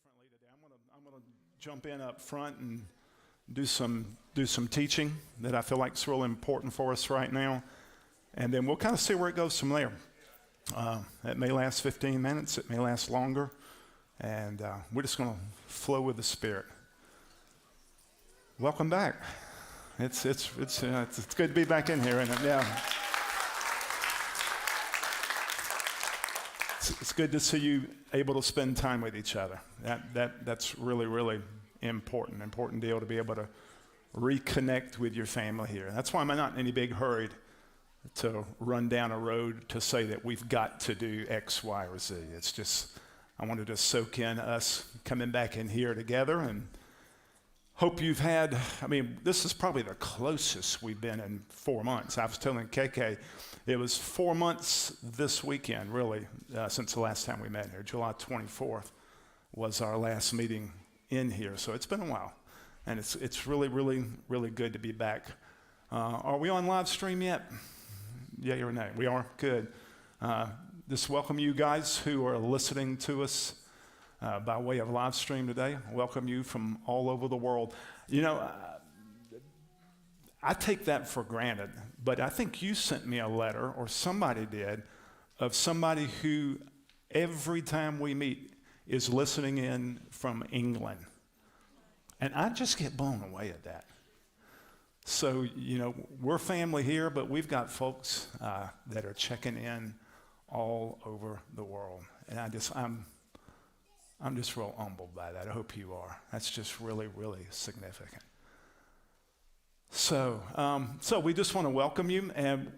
differently today. I'm gonna jump in up front and do some teaching that I feel like is really important for us right now, and then we'll kind of see where it goes from there. It may last 15 minutes. It may last longer, and we're just gonna flow with the Spirit. Welcome back. It's good to be back in here, isn't it? Yeah. It's good to see you able to spend time with each other. That's really important deal to be able to reconnect with your family here. That's why I'm not in any big hurry to run down a road to say that we've got to do X, Y, or Z. It's just, I wanted to soak in us coming back in here together, and hope you've had, this is probably the closest we've been in 4 months. I was telling KK, it was 4 months this weekend, really, since the last time we met here. July 24th was our last meeting in here, so it's been a while. And it's really good to be back. Are we on live stream yet? Yeah, or nay? We are? Good. Just welcome you guys who are listening to us by way of live stream today. Welcome you from all over the world. You know, I take that for granted, but I think you sent me a letter, or somebody did, of somebody who every time we meet is listening in from England. And I just get blown away at that. So, you know, we're family here, but we've got folks that are checking in all over the world. And I'm just real humbled by that. I hope you are. That's just really significant. So we just want to welcome you, and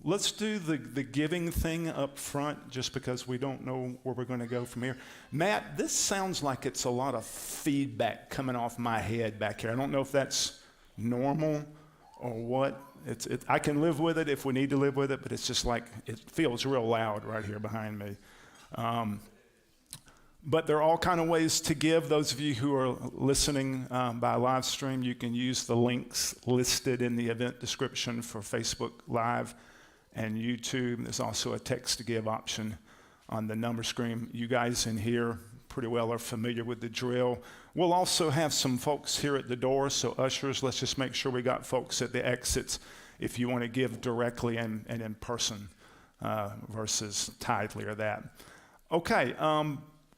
let's do the giving thing up front, just because we don't know where we're going to go from here. Matt, this sounds like it's a lot of feedback coming off my head back here. I don't know if that's normal or what. I can live with it if we need to live with it, but it's just like it feels real loud right here behind me. But there are all kind of ways to give. Those of you who are listening by live stream, you can use the links listed in the event description for Facebook Live and YouTube. There's also a text to give option on the number screen. You guys in here pretty well are familiar with the drill. We'll also have some folks here at the door, so ushers, let's just make sure we got folks at the exits if you want to give directly and in person versus tidely or that. Okay.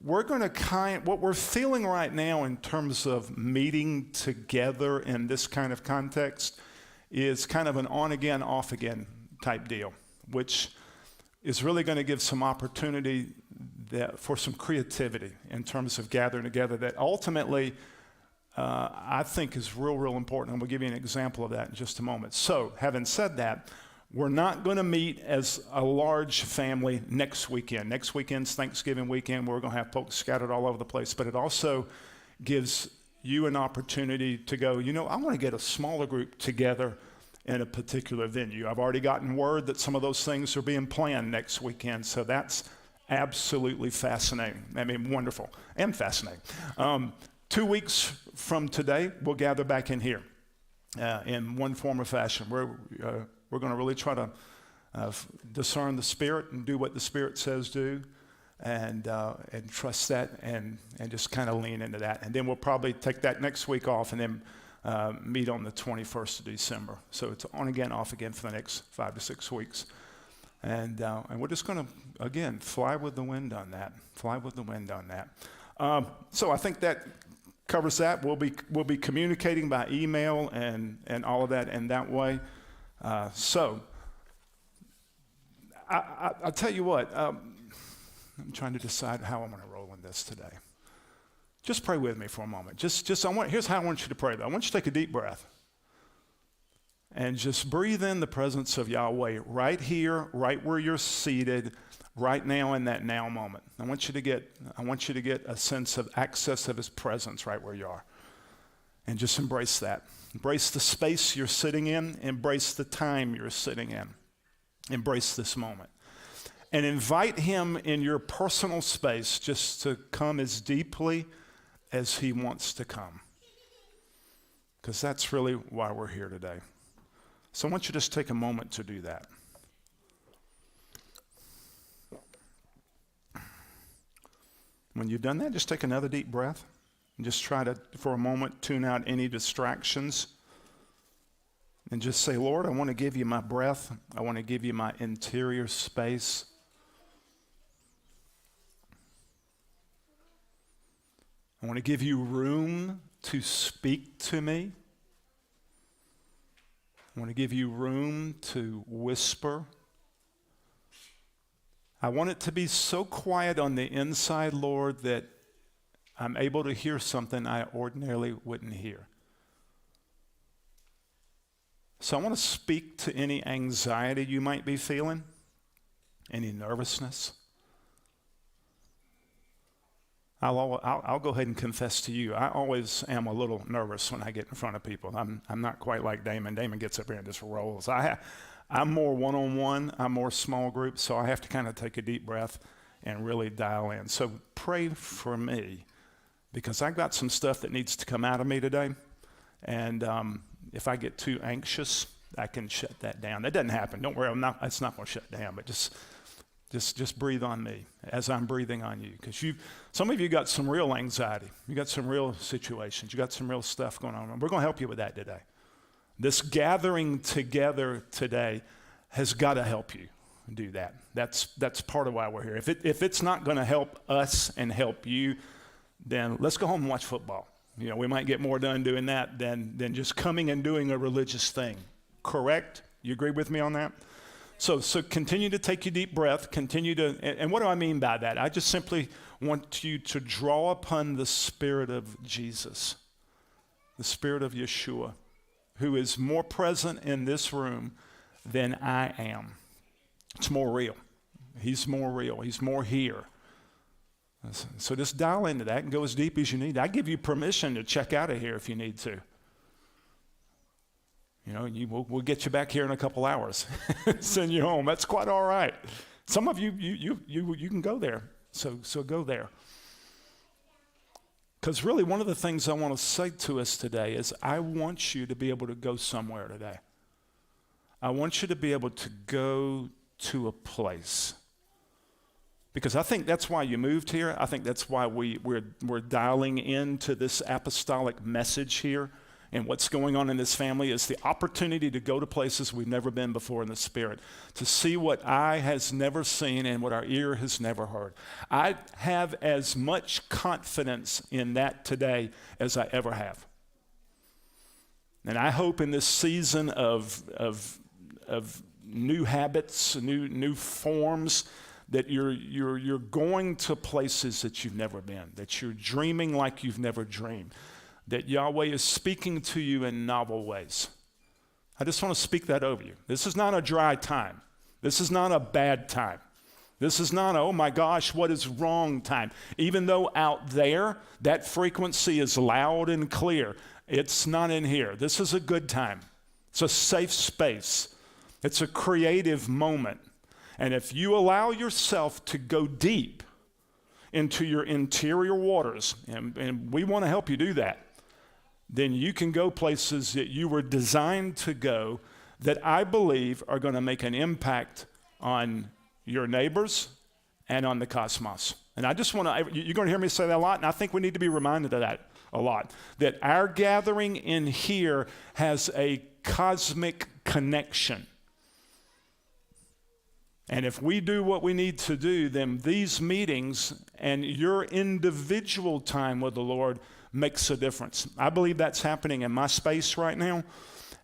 We're going to what we're feeling right now in terms of meeting together in this kind of context is kind of an on-again, off-again type deal, which is really going to give some opportunity for some creativity in terms of gathering together that ultimately I think is real important. And we'll give you an example of that in just a moment. So, having said that, we're not going to meet as a large family next weekend. Next weekend's Thanksgiving weekend. We're going to have folks scattered all over the place. But it also gives you an opportunity to go, you know, I want to get a smaller group together in a particular venue. I've already gotten word that some of those things are being planned next weekend. So that's absolutely fascinating. Wonderful and fascinating. 2 weeks from today, we'll gather back in here in one form or fashion. We're going to really try to discern the Spirit and do what the Spirit says do, and trust that and just kind of lean into that. And then we'll probably take that next week off and then meet on the 21st of December. So it's on again, off again for the next 5 to 6 weeks. And we're just going to, again, fly with the wind on that. Fly with the wind on that. So I think that covers that. We'll be communicating by email and all of that in that way. So I'll tell you what, I'm trying to decide how I'm going to roll in this today. Just pray with me for a moment. Here's how I want you to pray, though. I want you to take a deep breath and just breathe in the presence of Yahweh right here, right where you're seated, right now in that now moment. I want you to get a sense of access of His presence right where you are, and just embrace that. Embrace the space you're sitting in. Embrace the time you're sitting in. Embrace this moment. And invite Him in your personal space just to come as deeply as He wants to come. Because that's really why we're here today. So I want you to just take a moment to do that. When you've done that, just take another deep breath and just try to, for a moment, tune out any distractions and just say, Lord, I want to give you my breath. I want to give you my interior space. I want to give you room to speak to me. I want to give you room to whisper. I want it to be so quiet on the inside, Lord, that I'm able to hear something I ordinarily wouldn't hear. So I want to speak to any anxiety you might be feeling, any nervousness. I'll go ahead and confess to you, I always am a little nervous when I get in front of people. I'm not quite like Damon. Damon gets up here and just rolls. I'm more one-on-one, I'm more small group, so I have to kind of take a deep breath and really dial in. So pray for me, because I've got some stuff that needs to come out of me today, and if I get too anxious, I can shut that down. That doesn't happen. Don't worry, it's not going to shut down, but just breathe on me as I'm breathing on you, because some of you got some real anxiety. You got some real situations. You got some real stuff going on. We're going to help you with that today. This gathering together today has got to help you do that. That's part of why we're here. If it's not going to help us and help you, then let's go home and watch football. You know, we might get more done doing that than just coming and doing a religious thing. Correct? You agree with me on that? So continue to take your deep breath, and what do I mean by that? I just simply want you to draw upon the Spirit of Jesus, the Spirit of Yeshua, who is more present in this room than I am. It's more real. He's more real. He's more here. So just dial into that and go as deep as you need. I give you permission to check out of here if you need to. You know, we'll get you back here in a couple hours. Send you home. That's quite all right. Some of you can go there. So go there. Because really one of the things I want to say to us today is I want you to be able to go somewhere today. I want you to be able to go to a place. Because I think that's why you moved here. I think that's why we're dialing into this apostolic message here. And what's going on in this family is the opportunity to go to places we've never been before in the Spirit, to see what eye has never seen and what our ear has never heard. I have as much confidence in that today as I ever have. And I hope in this season of new habits, new forms, that you're going to places that you've never been, that you're dreaming like you've never dreamed, that Yahweh is speaking to you in novel ways. I just want to speak that over you. This is not a dry time. This is not a bad time. This is not a, oh my gosh, what is wrong time. Even though out there, that frequency is loud and clear, it's not in here. This is a good time. It's a safe space. It's a creative moment. And if you allow yourself to go deep into your interior waters, and we want to help you do that, then you can go places that you were designed to go that I believe are going to make an impact on your neighbors and on the cosmos. And I just want to, you're going to hear me say that a lot, and I think we need to be reminded of that a lot, that our gathering in here has a cosmic connection. And if we do what we need to do, then these meetings and your individual time with the Lord makes a difference. I believe that's happening in my space right now,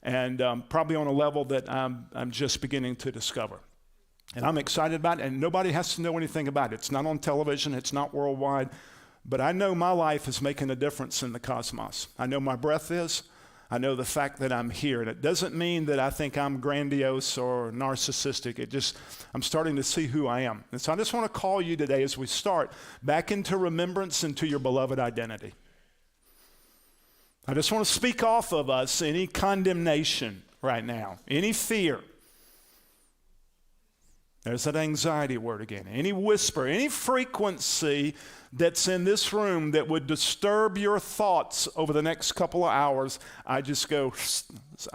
and probably on a level that I'm just beginning to discover. And I'm excited about it, and nobody has to know anything about it. It's not on television, it's not worldwide, but I know my life is making a difference in the cosmos. I know my breath is. I know the fact that I'm here, and it doesn't mean that I think I'm grandiose or narcissistic. I'm starting to see who I am. And so I just want to call you today as we start back into remembrance into your beloved identity. I just want to speak off of us any condemnation right now, any fear. There's that anxiety word again. Any whisper, any frequency that's in this room that would disturb your thoughts over the next couple of hours, I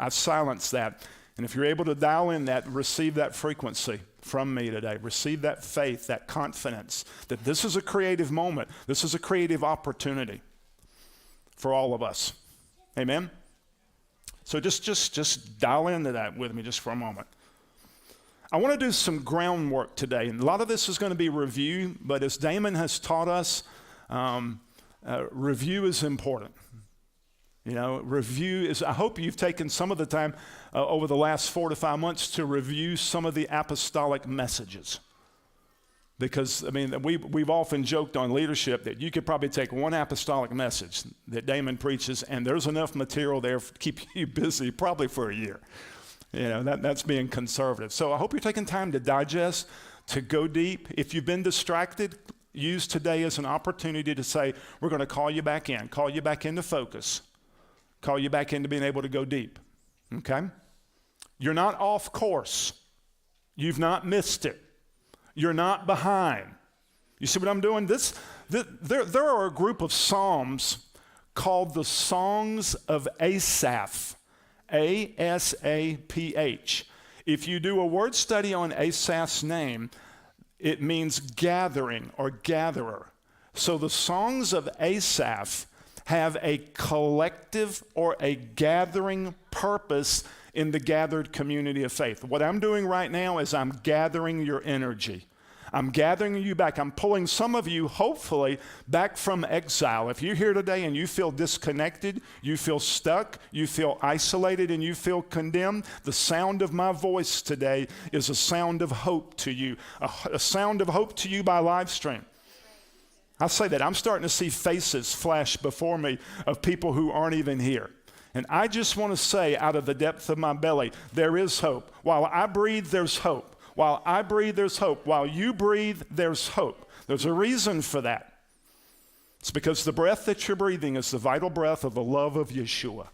silence that. And if you're able to dial in that, receive that frequency from me today. Receive that faith, that confidence that this is a creative moment. This is a creative opportunity for all of us. Amen? So just dial into that with me just for a moment. I want to do some groundwork today. And a lot of this is going to be review, but as Damon has taught us, review is important. You know, review is, I hope you've taken some of the time over the last 4 to 5 months to review some of the apostolic messages. Because, I mean, we've often joked on leadership that you could probably take one apostolic message that Damon preaches, and there's enough material there to keep you busy probably for a year. You know, that's being conservative. So I hope you're taking time to digest, to go deep. If you've been distracted, use today as an opportunity to say, we're going to call you back in, call you back into focus, call you back into being able to go deep. Okay? You're not off course. You've not missed it. You're not behind. You see what I'm doing? There are a group of psalms called the Songs of Asaph. A-S-A-P-H. If you do a word study on Asaph's name, it means gathering or gatherer. So the Songs of Asaph have a collective or a gathering purpose in the gathered community of faith. What I'm doing right now is I'm gathering your energy. I'm gathering you back. I'm pulling some of you, hopefully, back from exile. If you're here today and you feel disconnected, you feel stuck, you feel isolated, and you feel condemned, the sound of my voice today is a sound of hope to you, a sound of hope to you by live stream. I say that. I'm starting to see faces flash before me of people who aren't even here. And I just want to say out of the depth of my belly, there is hope. While I breathe, there's hope. While I breathe, there's hope. While you breathe, there's hope. There's a reason for that. It's because the breath that you're breathing is the vital breath of the love of Yeshua.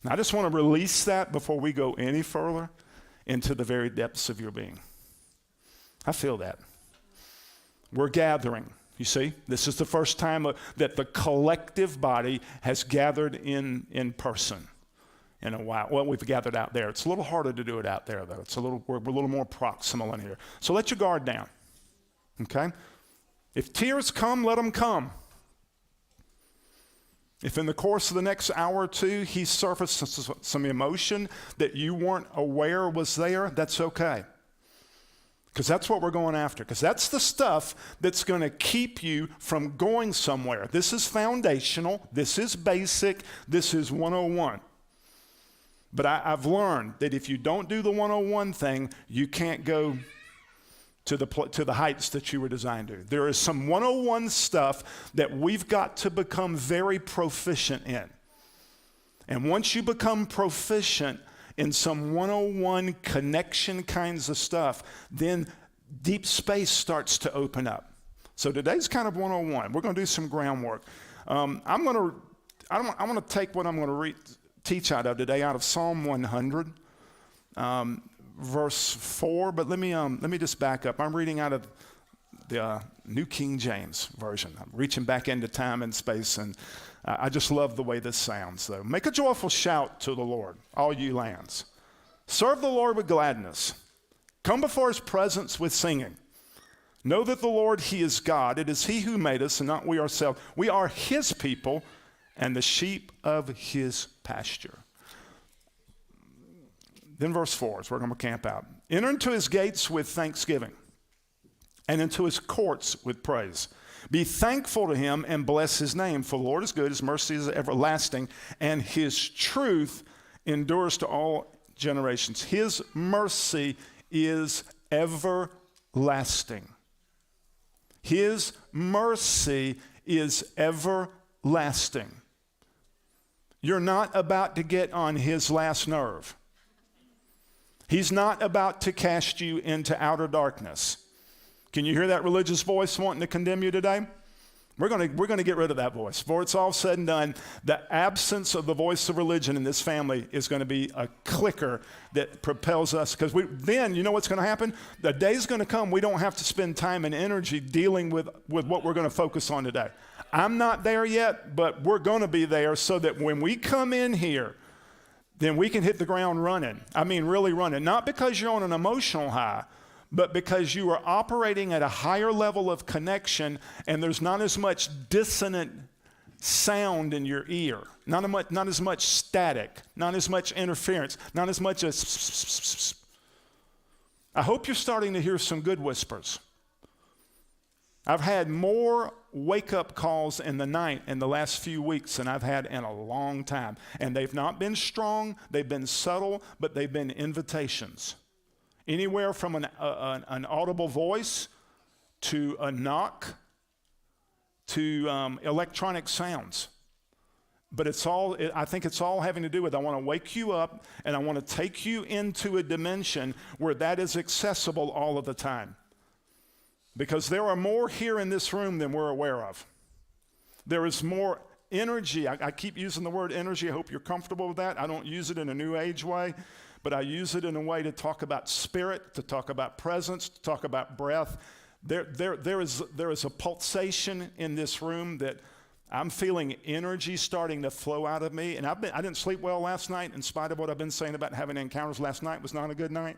And I just want to release that before we go any further into the very depths of your being. I feel that. We're gathering. You see, this is the first time that the collective body has gathered in person. In a while. Well, we've gathered out there. It's a little harder to do it out there, though. We're a little more proximal in here. So let your guard down, okay? If tears come, let them come. If in the course of the next hour or two he surfaces some emotion that you weren't aware was there, that's okay. Because that's what we're going after. Because that's the stuff that's going to keep you from going somewhere. This is foundational. This is basic. This is 101. But I've learned that if you don't do the 101 thing, you can't go to the heights that you were designed to. There is some 101 stuff that we've got to become very proficient in. And once you become proficient in some 101 connection kinds of stuff, then deep space starts to open up. So today's kind of 101. We're going to do some groundwork. I'm going to take what I'm going to teach out of today, out of Psalm 100, verse 4. But let me just back up. I'm reading out of the New King James Version. I'm reaching back into time and space, and I just love the way this sounds, though. Make a joyful shout to the Lord, all you lands. Serve the Lord with gladness. Come before his presence with singing. Know that the Lord, he is God. It is he who made us and not we ourselves. We are his people and the sheep of his pasture. Then verse 4 is where we're going to camp out. Enter into his gates with thanksgiving and into his courts with praise. Be thankful to him and bless his name, for the Lord is good, his mercy is everlasting, and his truth endures to all generations. His mercy is everlasting. His mercy is everlasting. You're not about to get on his last nerve. He's not about to cast you into outer darkness. Can you hear that religious voice wanting to condemn you today? We're going to get rid of that voice. Before it's all said and done, the absence of the voice of religion in this family is going to be a clicker that propels us. Because then, you know what's going to happen? The day's going to come, we don't have to spend time and energy dealing with what we're going to focus on today. I'm not there yet, but we're going to be there so that when we come in here, then we can hit the ground running. I mean, really running. Not because you're on an emotional high, but because you are operating at a higher level of connection and there's not as much dissonant sound in your ear, not as much static, not as much interference, not as much as I hope you're starting to hear some good whispers. I've had more wake-up calls in the night in the last few weeks than I've had in a long time. And they've not been strong, they've been subtle, but they've been invitations. Anywhere from an audible voice to a knock to electronic sounds. But I think it's all having to do with I want to wake you up and I want to take you into a dimension where that is accessible all of the time. Because there are more here in this room than we're aware of. There is more energy. I keep using the word energy. I hope you're comfortable with that. I don't use it in a new age way, but I use it in a way to talk about spirit, to talk about presence, to talk about breath. There is a pulsation in this room that I'm feeling energy starting to flow out of me. And I didn't sleep well last night in spite of what I've been saying about having encounters. Last night was not a good night.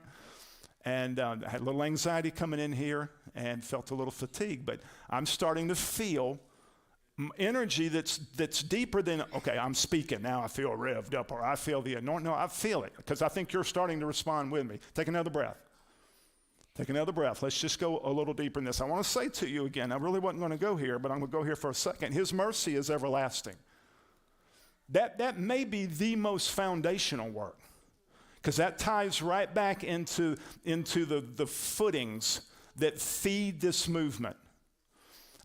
And I had a little anxiety coming in here and felt a little fatigue. But I'm starting to feel energy that's deeper than, okay, I'm speaking. Now I feel revved up or I feel the anointing. No, I feel it because I think you're starting to respond with me. Take another breath. Take another breath. Let's just go a little deeper in this. I want to say to you again, I really wasn't going to go here, but I'm going to go here for a second. His mercy is everlasting. That may be the most foundational work. Because that ties right back into the footings that feed this movement.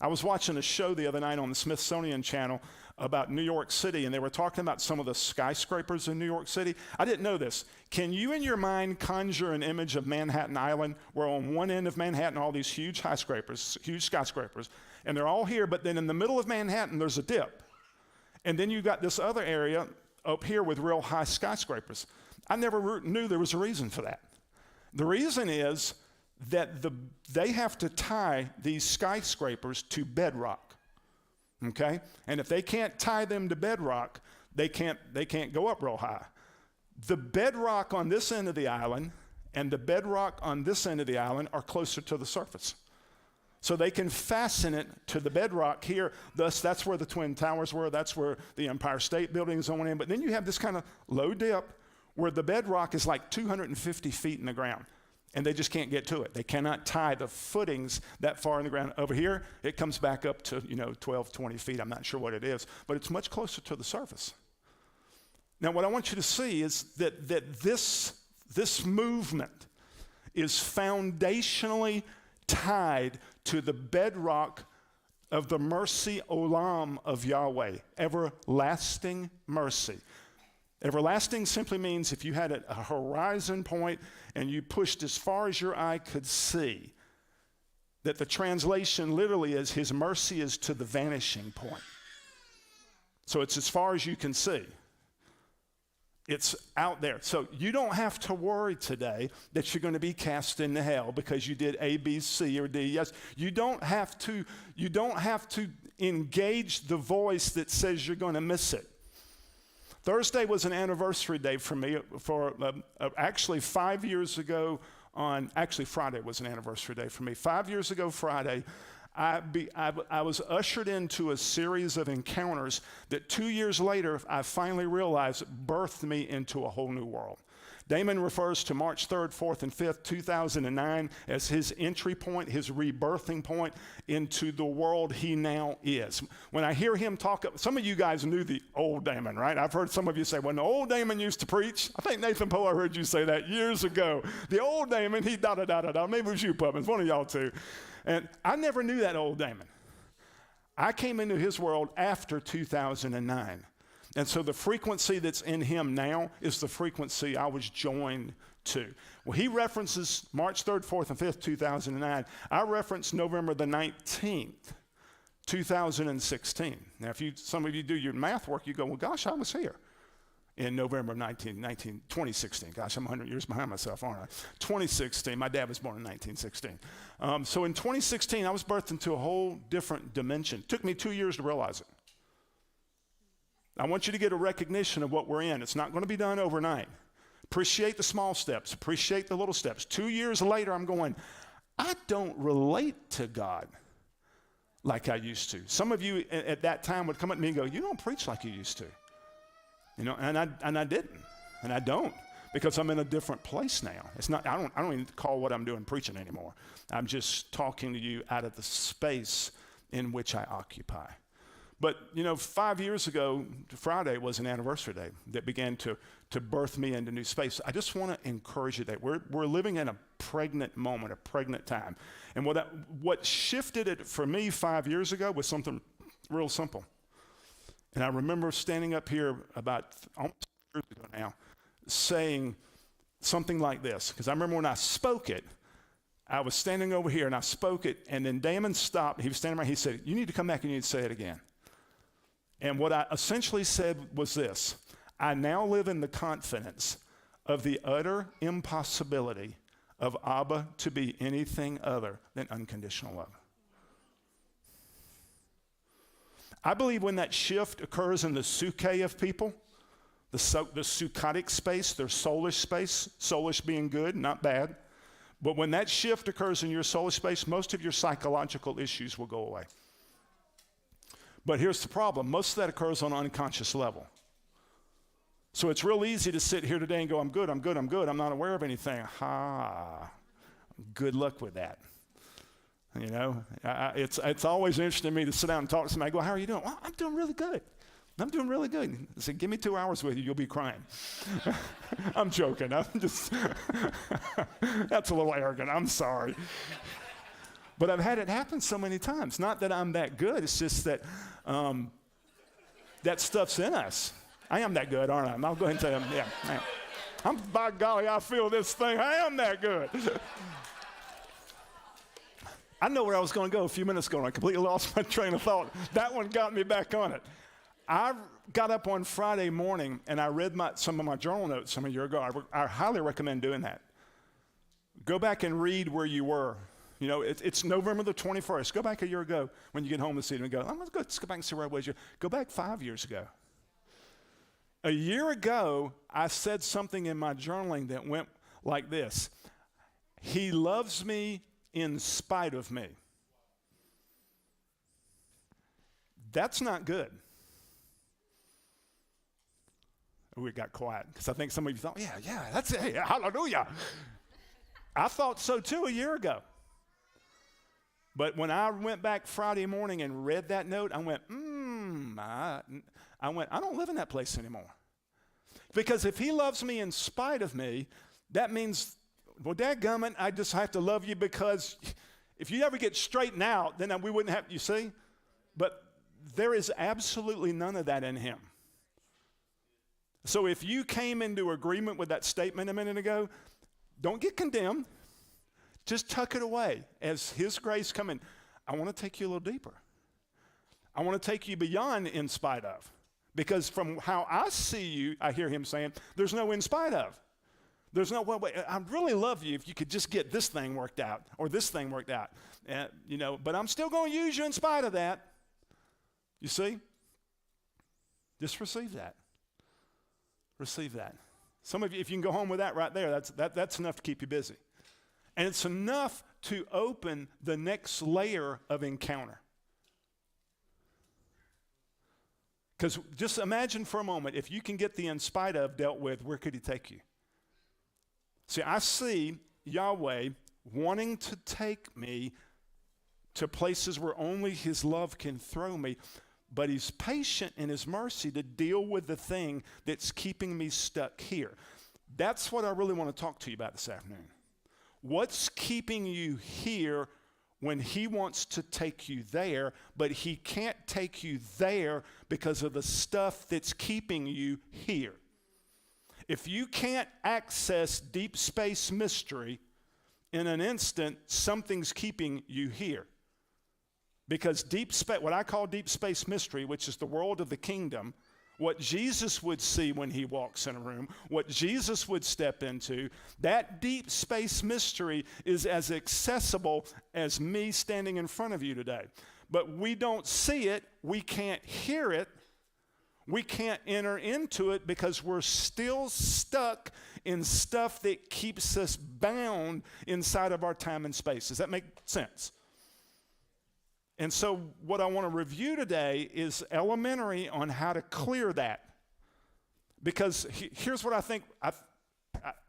I was watching a show the other night on the Smithsonian Channel about New York City, and they were talking about some of the skyscrapers in New York City. I didn't know this. Can you in your mind conjure an image of Manhattan Island, where on one end of Manhattan, all these huge skyscrapers, and they're all here, but then in the middle of Manhattan, there's a dip. And then you got this other area up here with real high skyscrapers. I never knew there was a reason for that. The reason is that they have to tie these skyscrapers to bedrock, okay? And if they can't tie them to bedrock, they can't go up real high. The bedrock on this end of the island and the bedrock on this end of the island are closer to the surface. So they can fasten it to the bedrock here. Thus, that's where the Twin Towers were. That's where the Empire State Building is on in. But then you have this kind of low dip where the bedrock is like 250 feet in the ground, and they just can't get to it. They cannot tie the footings that far in the ground. Over here, it comes back up to 12, 20 feet. I'm not sure what it is, but it's much closer to the surface. Now, what I want you to see is that this movement is foundationally tied to the bedrock of the mercy olam of Yahweh, everlasting mercy. Everlasting simply means if you had a horizon point and you pushed as far as your eye could see, that the translation literally is his mercy is to the vanishing point. So it's as far as you can see. It's out there. So you don't have to worry today that you're going to be cast into hell because you did A, B, C, or D. Yes, you don't have to engage the voice that says you're going to miss it. Thursday was an anniversary day for me. Actually 5 years ago Friday was an anniversary day for me. 5 years ago Friday, I was ushered into a series of encounters that 2 years later, I finally realized birthed me into a whole new world. Damon refers to March 3rd, 4th, and 5th, 2009 as his entry point, his rebirthing point into the world he now is. When I hear him talk, some of you guys knew the old Damon, right? I've heard some of you say, when the old Damon used to preach, I think Nathan Poe, I heard you say that years ago. The old Damon, he da-da-da-da-da. Maybe it was you, Puppins, one of y'all too. And I never knew that old Damon. I came into his world after 2009. And so the frequency that's in him now is the frequency I was joined to. Well, he references March 3rd, 4th, and 5th, 2009. I reference November the 19th, 2016. Now, some of you do your math work, you go, well, gosh, I was here in November of 2016. Gosh, I'm 100 years behind myself, aren't I? 2016. My dad was born in 1916. So in 2016, I was birthed into a whole different dimension. It took me 2 years to realize it. I want you to get a recognition of what we're in. It's not going to be done overnight. Appreciate the small steps. Appreciate the little steps. 2 years later, I'm going, I don't relate to God like I used to. Some of you at that time would come at me and go, you don't preach like you used to. You know, and I didn't, and I don't, because I'm in a different place now. It's not, I don't even call what I'm doing preaching anymore. I'm just talking to you out of the space in which I occupy. But, you know, 5 years ago, Friday was an anniversary day that began to birth me into new space. I just want to encourage you that we're living in a pregnant moment, a pregnant time. And what shifted it for me 5 years ago was something real simple. And I remember standing up here about almost 2 years ago now, saying something like this, because I remember when I spoke it, I was standing over here and I spoke it, and then Damon stopped. He was standing right. He said, you need to come back and you need to say it again. And what I essentially said was this: I now live in the confidence of the utter impossibility of Abba to be anything other than unconditional love. I believe when that shift occurs in the suke of people, the sukkadic space, their soulish space, soulish being good, not bad, but when that shift occurs in your soulish space, most of your psychological issues will go away. But here's the problem. Most of that occurs on an unconscious level. So it's real easy to sit here today and go, I'm good, I'm good, I'm good. I'm not aware of anything. Good luck with that. You know, it's always interesting to me to sit down and talk to somebody. I go, how are you doing? Well, I'm doing really good. I'm doing really good. I said, give me 2 hours with you, you'll be crying. I'm joking. I'm just, that's a little arrogant. I'm sorry. But I've had it happen so many times. Not that I'm that good. It's just that that stuff's in us. I am that good, aren't I? I'll go ahead and tell them, yeah. By golly, I feel this thing. I am that good. I know where I was going to go a few minutes ago, and I completely lost my train of thought. That one got me back on it. I got up on Friday morning, and I read some of my journal notes from a year ago. I highly recommend doing that. Go back and read where you were. You know, it's November the 21st. Go back a year ago when you get home this evening and go, let's go back and see where I was. Go back 5 years ago. A year ago, I said something in my journaling that went like this: He loves me in spite of me. That's not good. Oh, it got quiet because I think some of you thought, yeah, that's it. Yeah, hallelujah. I thought so too a year ago. But when I went back Friday morning and read that note, I went, I don't live in that place anymore. Because if he loves me in spite of me, that means, well, dadgummit, I just have to love you, because if you ever get straightened out, then we wouldn't have, you see? But there is absolutely none of that in him. So if you came into agreement with that statement a minute ago, don't get condemned. Just tuck it away as his grace come in. I want to take you a little deeper. I want to take you beyond in spite of. Because from how I see you, I hear him saying, there's no in spite of. There's no, well, wait, I'd really love you if you could just get this thing worked out or this thing worked out. You know, but I'm still going to use you in spite of that. You see? Just receive that. Receive that. Some of you, if you can go home with that right there, that's enough to keep you busy. And it's enough to open the next layer of encounter. Because just imagine for a moment, if you can get the in spite of dealt with, where could he take you? See, I see Yahweh wanting to take me to places where only his love can throw me, but he's patient in his mercy to deal with the thing that's keeping me stuck here. That's what I really want to talk to you about this afternoon. What's keeping you here when he wants to take you there, but he can't take you there because of the stuff that's keeping you here? If you can't access deep space mystery in an instant, something's keeping you here. Because what I call deep space mystery, which is the world of the kingdom, what Jesus would see when he walks in a room, what Jesus would step into, that deep space mystery is as accessible as me standing in front of you today. But we don't see it, we can't hear it, We can't enter into it because we're still stuck in stuff that keeps us bound inside of our time and space. Does that make sense? And so what I want to review today is elementary on how to clear that. Because here's what I think.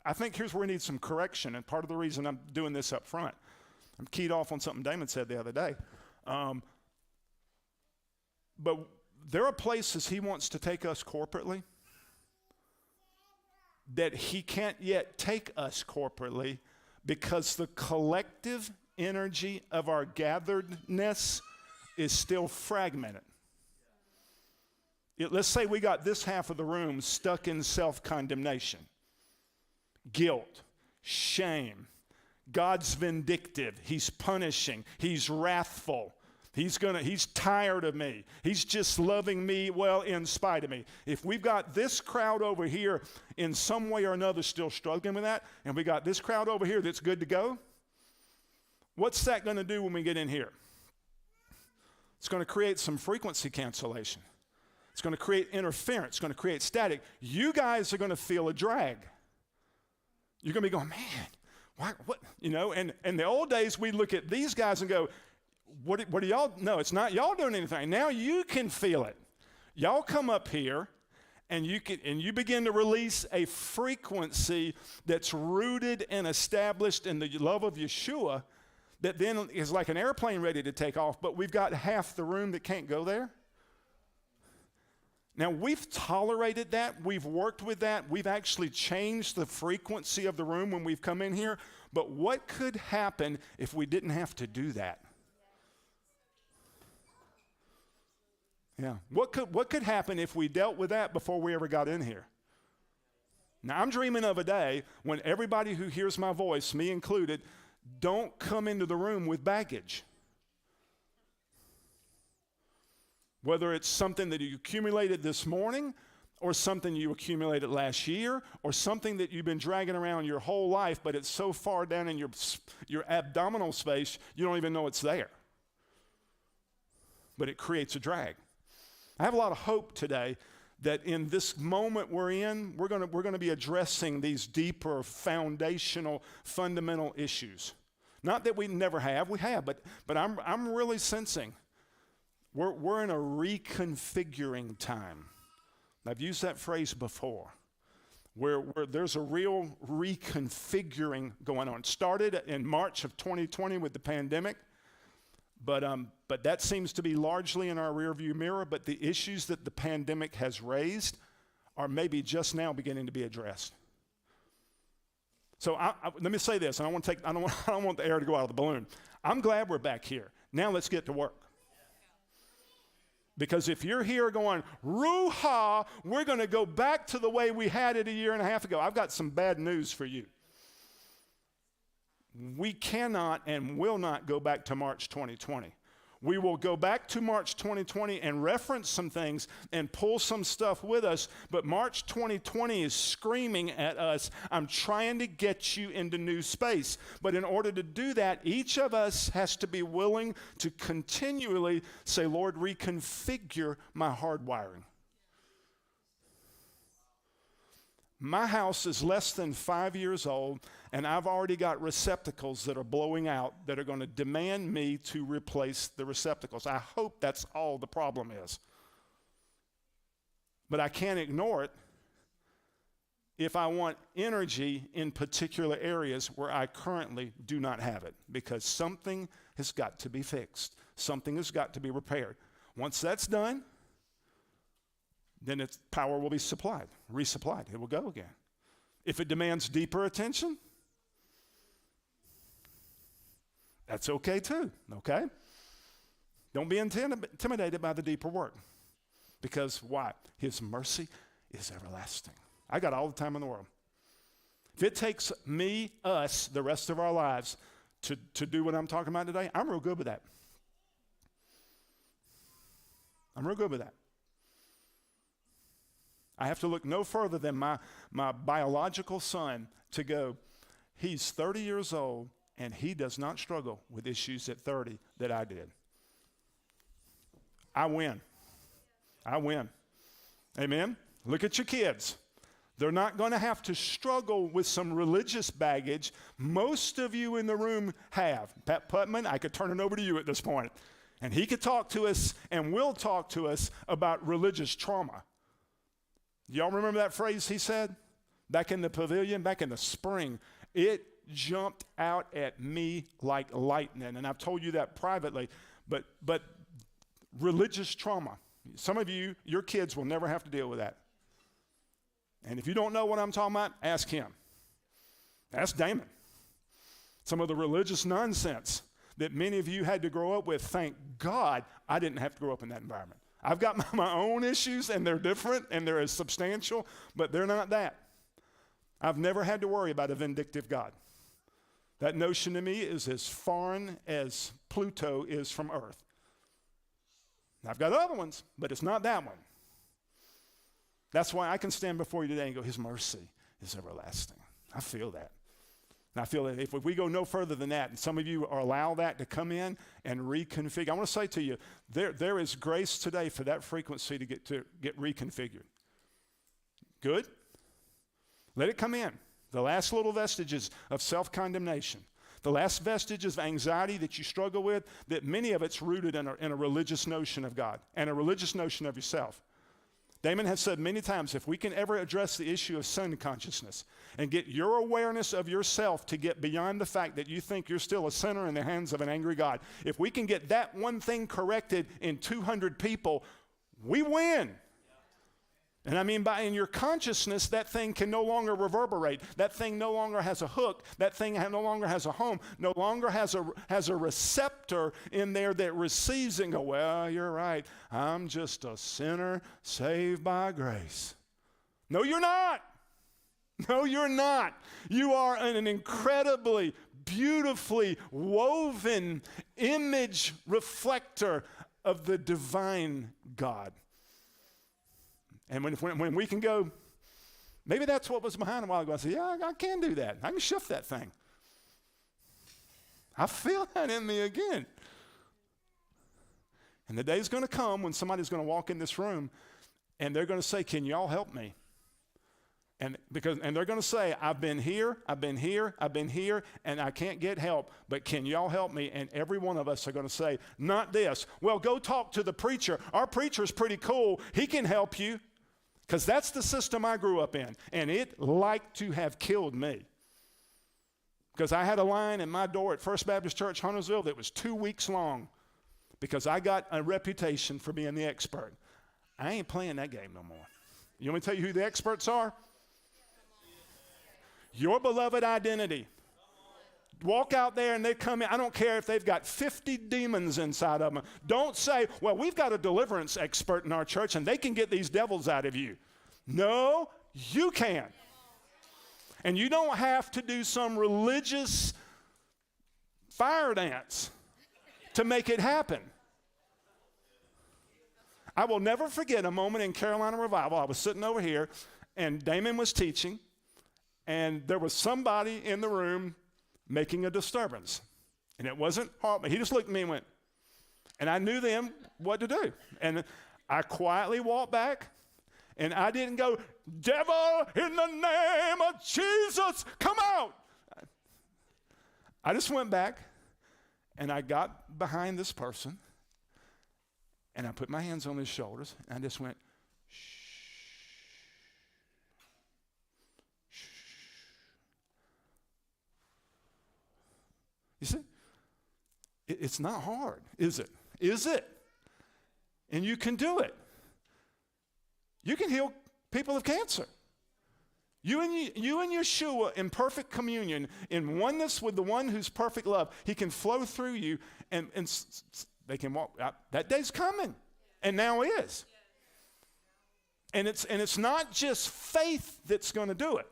I think here's where we need some correction, and part of the reason I'm doing this up front. I'm keyed off on something Damon said the other day. But there are places he wants to take us corporately that he can't yet take us corporately because the collective energy of our gatheredness is still fragmented. Let's say we got this half of the room stuck in self-condemnation, guilt, shame. God's vindictive. He's punishing. He's wrathful. He's tired of me. He's just loving me well in spite of me. If we've got this crowd over here in some way or another still struggling with that, and we got this crowd over here that's good to go, what's that going to do when we get in here? It's going to create some frequency cancellation. It's going to create interference. It's going to create static. You guys are going to feel a drag. You're going to be going, man, what? You know, and in the old days, we look at these guys and go, what do y'all, no, it's not y'all doing anything. Now you can feel it. Y'all come up here and you begin to release a frequency that's rooted and established in the love of Yeshua that then is like an airplane ready to take off, but we've got half the room that can't go there. Now, we've tolerated that. We've worked with that. We've actually changed the frequency of the room when we've come in here. But what could happen if we didn't have to do that? Yeah. What could happen if we dealt with that before we ever got in here? Now, I'm dreaming of a day when everybody who hears my voice, me included, don't come into the room with baggage. Whether it's something that you accumulated this morning or something you accumulated last year or something that you've been dragging around your whole life, but it's so far down in your abdominal space, you don't even know it's there. But it creates a drag. I have a lot of hope today that in this moment we're in, we're going to be addressing these deeper, foundational, fundamental issues. Not that we never have, we have, but I'm really sensing we're in a reconfiguring time. I've used that phrase before, where there's a real reconfiguring going on. It started in March of 2020 with the pandemic, but that seems to be largely in our rearview mirror. But the issues that the pandemic has raised are maybe just now beginning to be addressed. So let me say this, and I don't want the air to go out of the balloon. I'm glad we're back here. Now let's get to work. Because if you're here going, Ruha, we're going to go back to the way we had it a year and a half ago, I've got some bad news for you. We cannot and will not go back to March 2020. We will go back to March 2020 and reference some things and pull some stuff with us, but March 2020 is screaming at us, I'm trying to get you into new space. But in order to do that, each of us has to be willing to continually say, Lord, reconfigure my hardwiring. My house is less than 5 years old, and I've already got receptacles that are blowing out that are going to demand me to replace the receptacles. I hope that's all the problem is. But I can't ignore it if I want energy in particular areas where I currently do not have it, because something has got to be fixed. Something has got to be repaired. Once that's done, then its power will be resupplied. It will go again. If it demands deeper attention, that's okay too, okay? Don't be intimidated by the deeper work. Because why? His mercy is everlasting. I got all the time in the world. If it takes us, the rest of our lives, to do what I'm talking about today, I'm real good with that. I'm real good with that. I have to look no further than my biological son to go, he's 30 years old and he does not struggle with issues at 30 that I did. I win. Amen? Look at your kids. They're not going to have to struggle with some religious baggage. Most of you in the room have. Pat Putman, I could turn it over to you at this point. And he could talk to us and will talk to us about religious trauma. Y'all remember that phrase he said? Back in the pavilion, back in the spring. It jumped out at me like lightning. And I've told you that privately. But religious trauma. Some of you, your kids will never have to deal with that. And if you don't know what I'm talking about, ask him. Ask Damon. Some of the religious nonsense that many of you had to grow up with, thank God I didn't have to grow up in that environment. I've got my own issues, and they're different, and they're as substantial, but they're not that. I've never had to worry about a vindictive God. That notion to me is as foreign as Pluto is from Earth. I've got other ones, but it's not that one. That's why I can stand before you today and go, his mercy is everlasting. I feel that. And I feel that if we go no further than that, and some of you allow that to come in and reconfigure, I want to say to you, there is grace today for that frequency to get reconfigured. Good? Let it come in. The last little vestiges of self-condemnation, the last vestiges of anxiety that you struggle with, that many of it's rooted in a religious notion of God and a religious notion of yourself. Damon has said many times, if we can ever address the issue of sin consciousness and get your awareness of yourself to get beyond the fact that you think you're still a sinner in the hands of an angry God, if we can get that one thing corrected in 200 people, we win. And I mean by in your consciousness, that thing can no longer reverberate. That thing no longer has a hook. That thing no longer has a home. No longer has a receptor in there that receives and go, well, you're right. I'm just a sinner saved by grace. No, you're not. No, you're not. You are an incredibly, beautifully woven image reflector of the divine God. And when we can go, maybe that's what was behind a while ago. I said, yeah, I can do that. I can shift that thing. I feel that in me again. And the day's going to come when somebody's going to walk in this room and they're going to say, can y'all help me? And they're going to say, I've been here, and I can't get help, but can y'all help me? And every one of us are going to say, not this. Well, go talk to the preacher. Our preacher's pretty cool. He can help you. Because that's the system I grew up in, and it liked to have killed me. Because I had a line in my door at First Baptist Church, Huntersville, that was 2 weeks long because I got a reputation for being the expert. I ain't playing that game no more. You want me to tell you who the experts are? Your beloved identity. Walk out there and they come in. I don't care if they've got 50 demons inside of them. Don't say, well, we've got a deliverance expert in our church and they can get these devils out of you. No, you can. And you don't have to do some religious fire dance to make it happen. I will never forget a moment in Carolina Revival. I was sitting over here and Damon was teaching and there was somebody in the room making a disturbance. And it wasn't hard, but he just looked at me and went, and I knew then what to do. And I quietly walked back, and I didn't go, devil, in the name of Jesus, come out. I just went back, and I got behind this person, and I put my hands on his shoulders, and I just went, you see, it's not hard, is it? Is it? And you can do it. You can heal people of cancer. You and Yeshua in perfect communion, in oneness with the one who's perfect love, he can flow through you and they can walk out. That day's coming, and now is. And it's not just faith that's going to do it.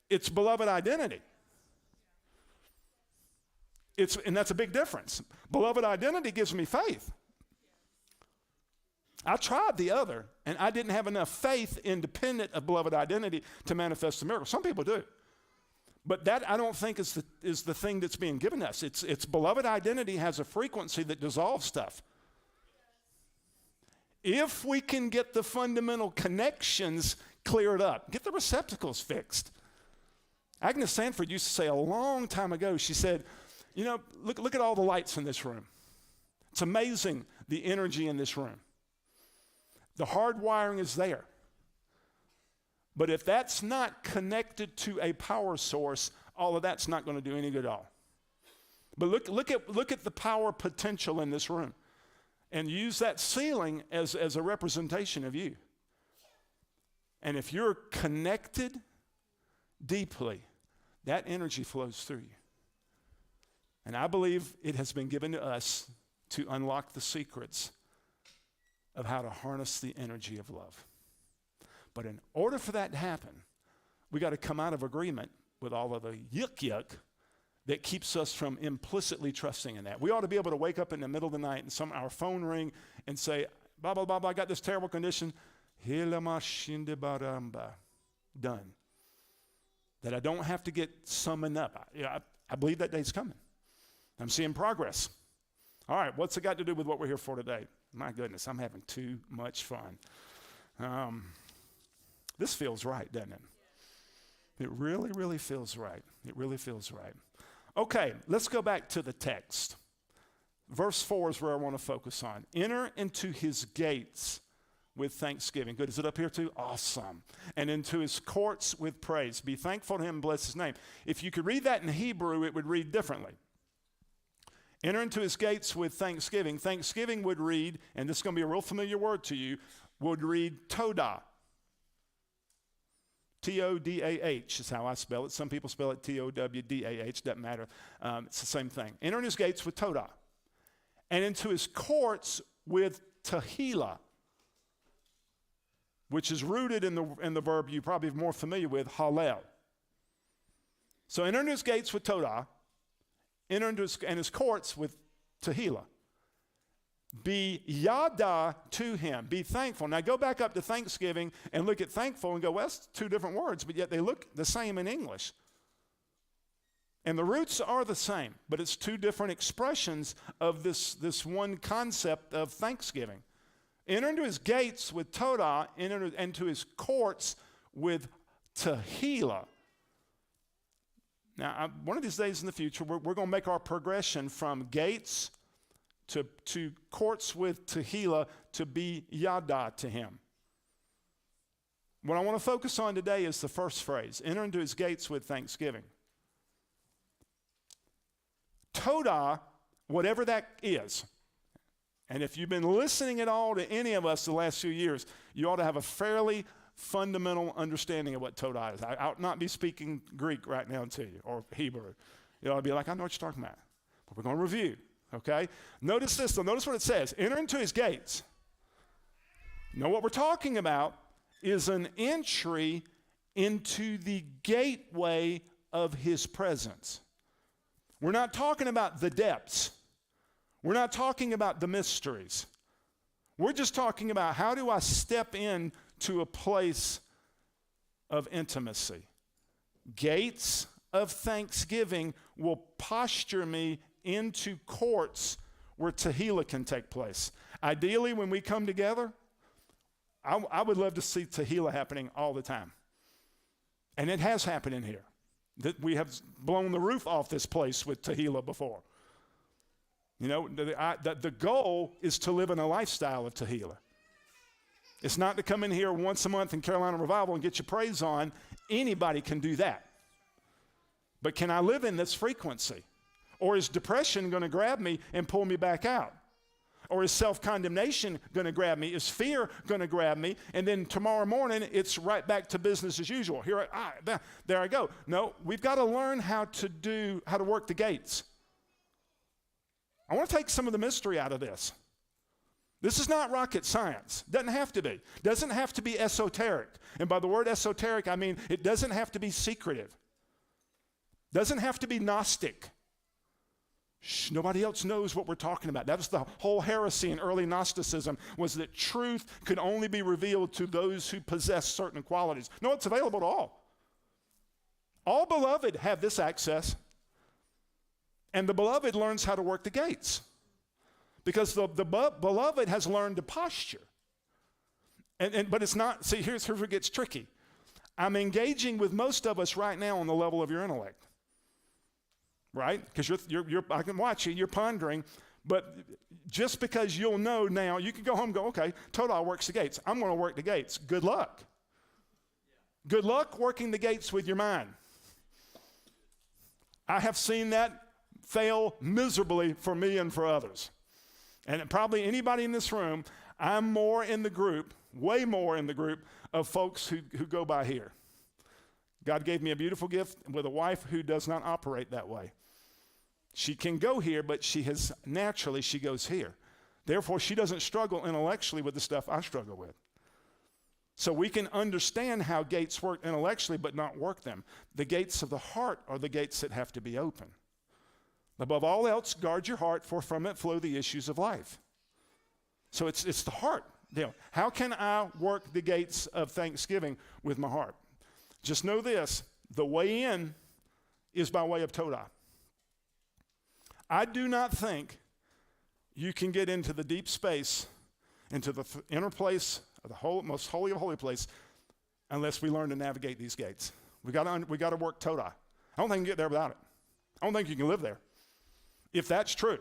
It's beloved identity. And that's a big difference. Beloved identity gives me faith. I tried the other, and I didn't have enough faith independent of beloved identity to manifest the miracle. Some people do. But that I don't think is the thing that's being given us. It's beloved identity has a frequency that dissolves stuff. If we can get the fundamental connections cleared up, get the receptacles fixed. Agnes Sanford used to say a long time ago, she said, you know, look at all the lights in this room. It's amazing the energy in this room. The hard wiring is there. But if that's not connected to a power source, all of that's not going to do any good at all. But look at the power potential in this room. And use that ceiling as a representation of you. And if you're connected deeply, that energy flows through you. And I believe it has been given to us to unlock the secrets of how to harness the energy of love. But in order for that to happen, we got to come out of agreement with all of the yuck that keeps us from implicitly trusting in that. We ought to be able to wake up in the middle of the night and our phone ring and say, blah, blah, blah, blah, I got this terrible condition. Done. That I don't have to get summoned up. I believe that day's coming. I'm seeing progress. All right, what's it got to do with what we're here for today? My goodness, I'm having too much fun. This feels right, doesn't it? It really, really feels right. It really feels right. Okay, let's go back to the text. Verse 4 is where I want to focus on. Enter into his gates with thanksgiving. Good. Is it up here too? Awesome. And into his courts with praise. Be thankful to him and bless his name. If you could read that in Hebrew, it would read differently. Enter into his gates with thanksgiving. Thanksgiving would read, and this is going to be a real familiar word to you, would read Todah. T-O-D-A-H is how I spell it. Some people spell it T-O-W-D-A-H. Doesn't matter. It's the same thing. Enter in his gates with Todah. And into his courts with Tehillah, which is rooted in the verb you're probably more familiar with, Hallel. So enter into his gates with Todah. Enter into his courts with Tehillah. Be yada to him. Be thankful. Now go back up to thanksgiving and look at thankful and go, well, that's two different words, but yet they look the same in English. And the roots are the same, but it's two different expressions of this one concept of thanksgiving. Enter into his gates with Todah, enter into his courts with Tehillah. Now, one of these days in the future, we're going to make our progression from gates to courts with Tehillah to be yada to him. What I want to focus on today is the first phrase, enter into his gates with thanksgiving. Todah, whatever that is, and if you've been listening at all to any of us the last few years, you ought to have a fairly fundamental understanding of what Todah is. I ought not be speaking Greek right now to you, or Hebrew. You ought to be like, I know what you're talking about. But we're going to review, okay? Notice this, though. Notice what it says. Enter into his gates. Now, what we're talking about is an entry into the gateway of his presence. We're not talking about the depths. We're not talking about the mysteries. We're just talking about how do I step in to a place of intimacy. Gates of thanksgiving will posture me into courts where Tehillah can take place. Ideally, when we come together, I would love to see Tehillah happening all the time. And it has happened in here. That we have blown the roof off this place with Tehillah before. You know, the goal is to live in a lifestyle of Tehillah. It's not to come in here once a month in Carolina Revival and get your praise on. Anybody can do that. But can I live in this frequency? Or is depression going to grab me and pull me back out? Or is self-condemnation going to grab me? Is fear going to grab me? And then tomorrow morning, it's right back to business as usual. There I go. No, we've got to learn how to work the gates. I want to take some of the mystery out of this. This is not rocket science. Doesn't have to be. Doesn't have to be esoteric. And by the word esoteric, I mean it doesn't have to be secretive. Doesn't have to be Gnostic. Shh, nobody else knows what we're talking about. That was the whole heresy in early Gnosticism, was that truth could only be revealed to those who possess certain qualities. No, it's available to all. All beloved have this access. And the beloved learns how to work the gates. Because the beloved has learned to posture. But it's not, see, here's where it gets tricky. I'm engaging with most of us right now on the level of your intellect, right? Because I can watch you, you're pondering, but just because you'll know now, you can go home and go, okay, Todah works the gates. I'm going to work the gates. Good luck. Good luck working the gates with your mind. I have seen that fail miserably for me and for others. And probably anybody in this room, I'm more in the group, way more in the group of folks who go by here. God gave me a beautiful gift with a wife who does not operate that way. She can go here, but she goes here. Therefore, she doesn't struggle intellectually with the stuff I struggle with. So we can understand how gates work intellectually, but not work them. The gates of the heart are the gates that have to be open. Above all else, guard your heart, for from it flow the issues of life. So it's the heart deal. How can I work the gates of thanksgiving with my heart? Just know this, the way in is by way of Todah. I do not think you can get into the deep space, into the inner place of the most holy of holy place, unless we learn to navigate these gates. We got to work Todah. I don't think you can get there without it. I don't think you can live there. If that's true.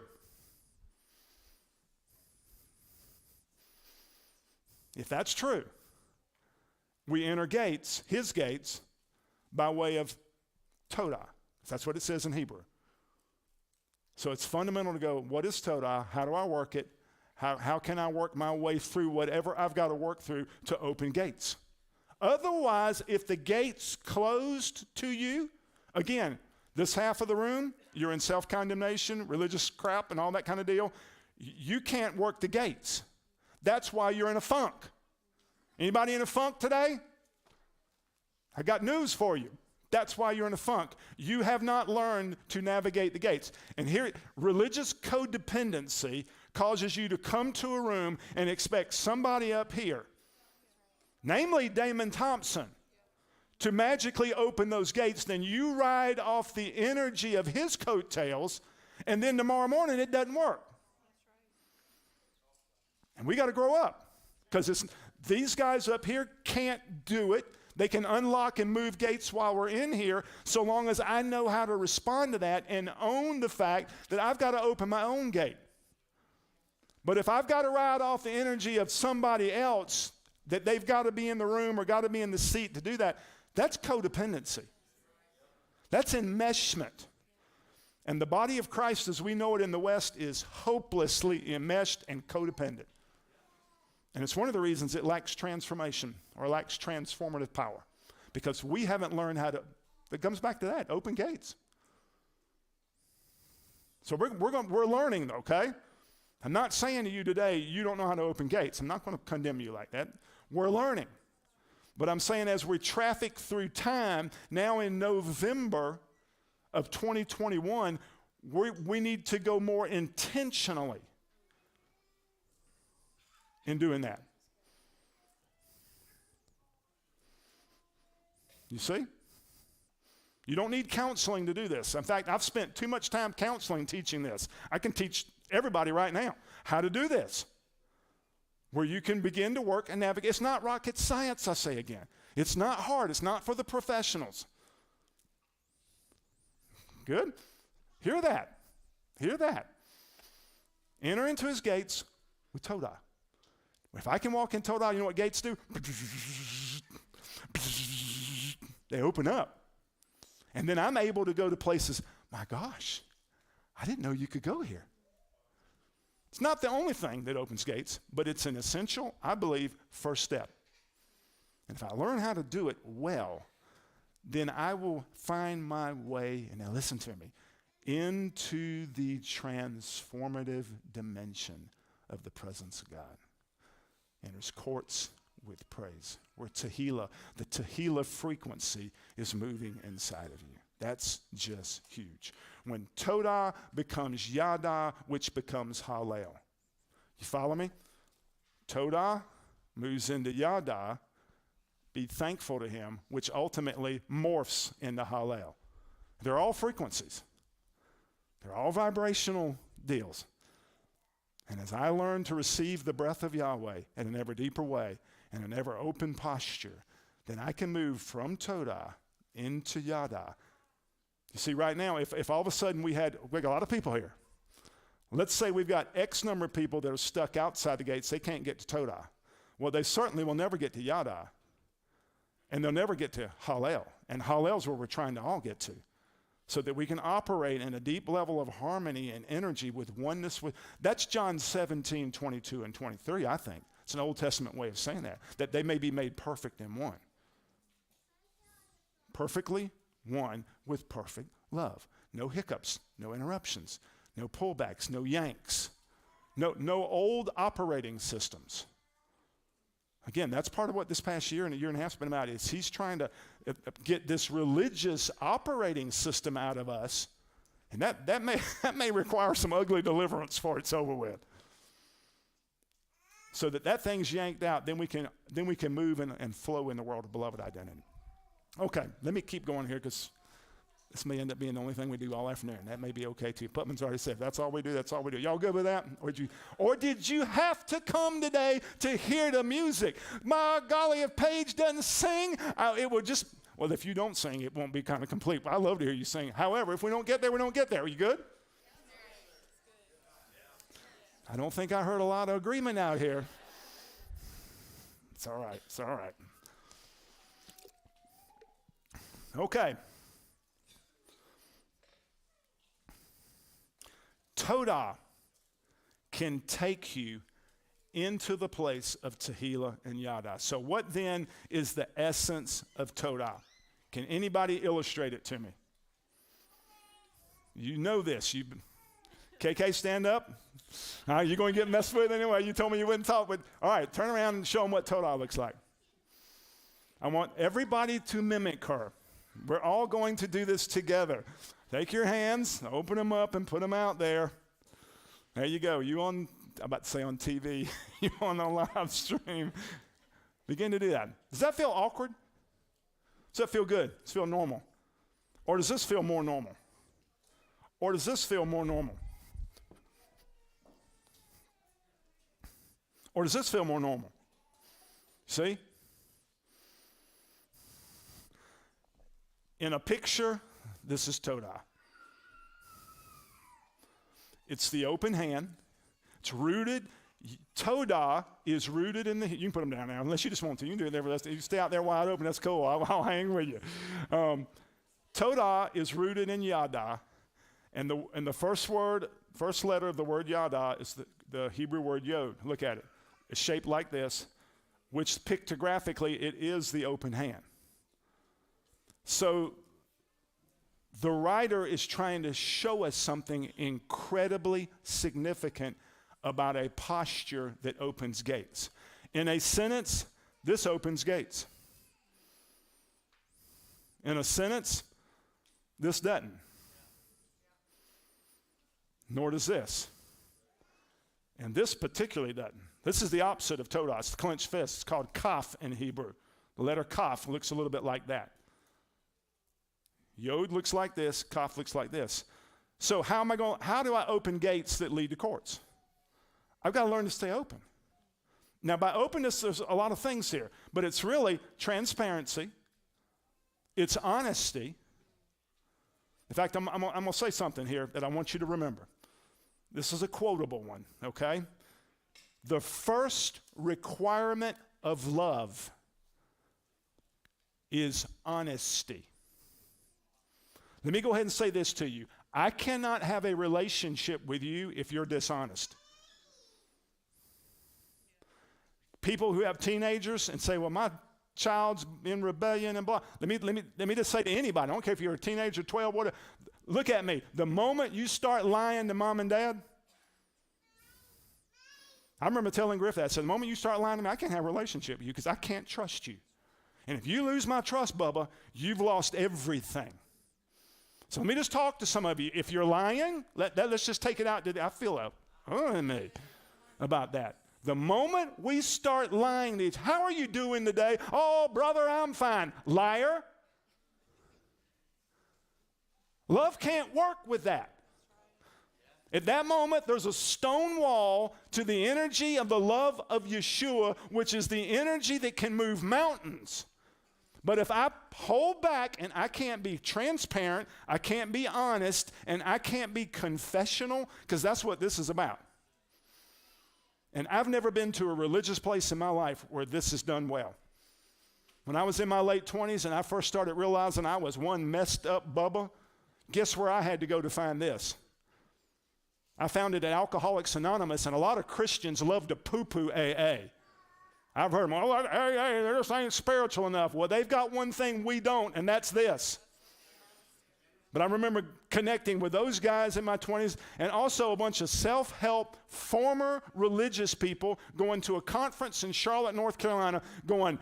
If that's true, we enter gates, his gates, by way of Todah. That's what it says in Hebrew. So it's fundamental to go, what is Todah? How do I work it? How can I work my way through whatever I've got to work through to open gates? Otherwise, if the gates closed to you, again, this half of the room, you're in self-condemnation, religious crap and all that kind of deal. You can't work the gates. That's why you're in a funk. Anybody in a funk today? I got news for you. That's why you're in a funk. You have not learned to navigate the gates. And here, religious codependency causes you to come to a room and expect somebody up here, namely Damon Thompson, to magically open those gates. Then you ride off the energy of his coattails, and then tomorrow morning it doesn't work. And we got to grow up, because these guys up here can't do it. They can unlock and move gates while we're in here, so long as I know how to respond to that and own the fact that I've got to open my own gate. But if I've got to ride off the energy of somebody else, that they've got to be in the room or got to be in the seat to do that, that's codependency. That's enmeshment. And the body of Christ as we know it in the West is hopelessly enmeshed and codependent. And it's one of the reasons it lacks transformation or lacks transformative power, because we haven't learned how to, it comes back to that, open gates. So we're learning, okay? I'm not saying to you today, you don't know how to open gates. I'm not going to condemn you like that. We're learning. But I'm saying as we traffic through time, now in November of 2021, we need to go more intentionally in doing that. You see? You don't need counseling to do this. In fact, I've spent too much time counseling teaching this. I can teach everybody right now how to do this, where you can begin to work and navigate. It's not rocket science, I say again. It's not hard. It's not for the professionals. Good? Hear that. Hear that. Enter into his gates with Todah. If I can walk in Todah, you know what gates do? They open up. And then I'm able to go to places, my gosh, I didn't know you could go here. It's not the only thing that opens gates, but it's an essential, I believe, first step. And if I learn how to do it well, then I will find my way, and now listen to me, into the transformative dimension of the presence of God. Enters courts with praise, where the Tehillah frequency is moving inside of you. That's just huge. When Todah becomes Yada, which becomes Hallel. You follow me? Todah moves into Yada, be thankful to him, which ultimately morphs into Hallel. They're all frequencies. They're all vibrational deals. And as I learn to receive the breath of Yahweh in an ever deeper way, in an ever open posture, then I can move from Todah into Yada. You see, right now, if all of a sudden we got a lot of people here. Let's say we've got X number of people that are stuck outside the gates. They can't get to Todah. Well, they certainly will never get to Yada. And they'll never get to Hallel. And Hallel's where we're trying to all get to. So that we can operate in a deep level of harmony and energy with oneness with. That's John 17, 22, and 23, I think. It's an Old Testament way of saying that they may be made perfect in one. Perfectly one with perfect love. No hiccups, no interruptions, no pullbacks, no yanks, no old operating systems. Again, that's part of what this past year and a year and a half has been about. Is he's trying to get this religious operating system out of us, and that may require some ugly deliverance before it's over with. So that thing's yanked out, then we can move and flow in the world of beloved identity. Okay, let me keep going here because this may end up being the only thing we do all afternoon. That may be okay too. Putman's already said, that's all we do, that's all we do. Y'all good with that? Or did you have to come today to hear the music? My golly, if Paige doesn't sing, it will just, well, if you don't sing, it won't be kind of complete. I love to hear you sing. However, if we don't get there, we don't get there. Are you good? I don't think I heard a lot of agreement out here. It's all right, it's all right. Okay. Todah can take you into the place of Tehillah and Yada. So what then is the essence of Todah? Can anybody illustrate it to me? You know this. KK, stand up. You're going to get messed with anyway. You told me you wouldn't talk, but all right, turn around and show them what Todah looks like. I want everybody to mimic her. We're all going to do this together. Take your hands, open them up, and put them out there. There you go. I'm about to say on TV. You on a live stream. Begin to do that. Does that feel awkward? Does that feel good? Does it feel normal? Or does this feel more normal? Or does this feel more normal? Or does this feel more normal? See? In a picture, this is Todah. It's the open hand. It's rooted. Todah is rooted in the, you can put them down now, unless you just want to. You can do it there for us. You stay out there wide open, that's cool. I'll hang with you. Todah is rooted in Yada. And the first letter of the word Yada is the Hebrew word Yod. Look at it. It's shaped like this, which pictographically it is the open hand. So the writer is trying to show us something incredibly significant about a posture that opens gates. In a sentence, this opens gates. In a sentence, this doesn't. Nor does this. And this particularly doesn't. This is the opposite of Todah. It's the clenched fist. It's called kaf in Hebrew. The letter kaf looks a little bit like that. Yod looks like this, kaf looks like this. So how do I open gates that lead to courts? I've got to learn to stay open. Now by openness, there's a lot of things here, but it's really transparency. It's honesty. In fact, I'm going to say something here that I want you to remember. This is a quotable one, okay? The first requirement of love is honesty. Let me go ahead and say this to you. I cannot have a relationship with you if you're dishonest. People who have teenagers and say, well, my child's in rebellion and blah. Let me just say to anybody, I don't care if you're a teenager, 12, whatever, look at me. The moment you start lying to mom and dad, I remember telling Griff that. I said, the moment you start lying to me, I can't have a relationship with you because I can't trust you. And if you lose my trust, Bubba, you've lost everything. So let me just talk to some of you. If you're lying, let's just take it out. I feel in me about that. The moment we start lying to each, how are you doing today? Oh, brother, I'm fine. Liar. Love can't work with that. At that moment, there's a stone wall to the energy of the love of Yeshua, which is the energy that can move mountains. But if I hold back and I can't be transparent, I can't be honest, and I can't be confessional, because that's what this is about. And I've never been to a religious place in my life where this is done well. When I was in my late 20s and I first started realizing I was one messed up Bubba, guess where I had to go to find this? I found it at Alcoholics Anonymous, and a lot of Christians love to poo-poo AA. I've heard them, oh, AA, they just ain't spiritual enough. Well, they've got one thing we don't, and that's this. But I remember connecting with those guys in my 20s, and also a bunch of self-help, former religious people going to a conference in Charlotte, North Carolina, going,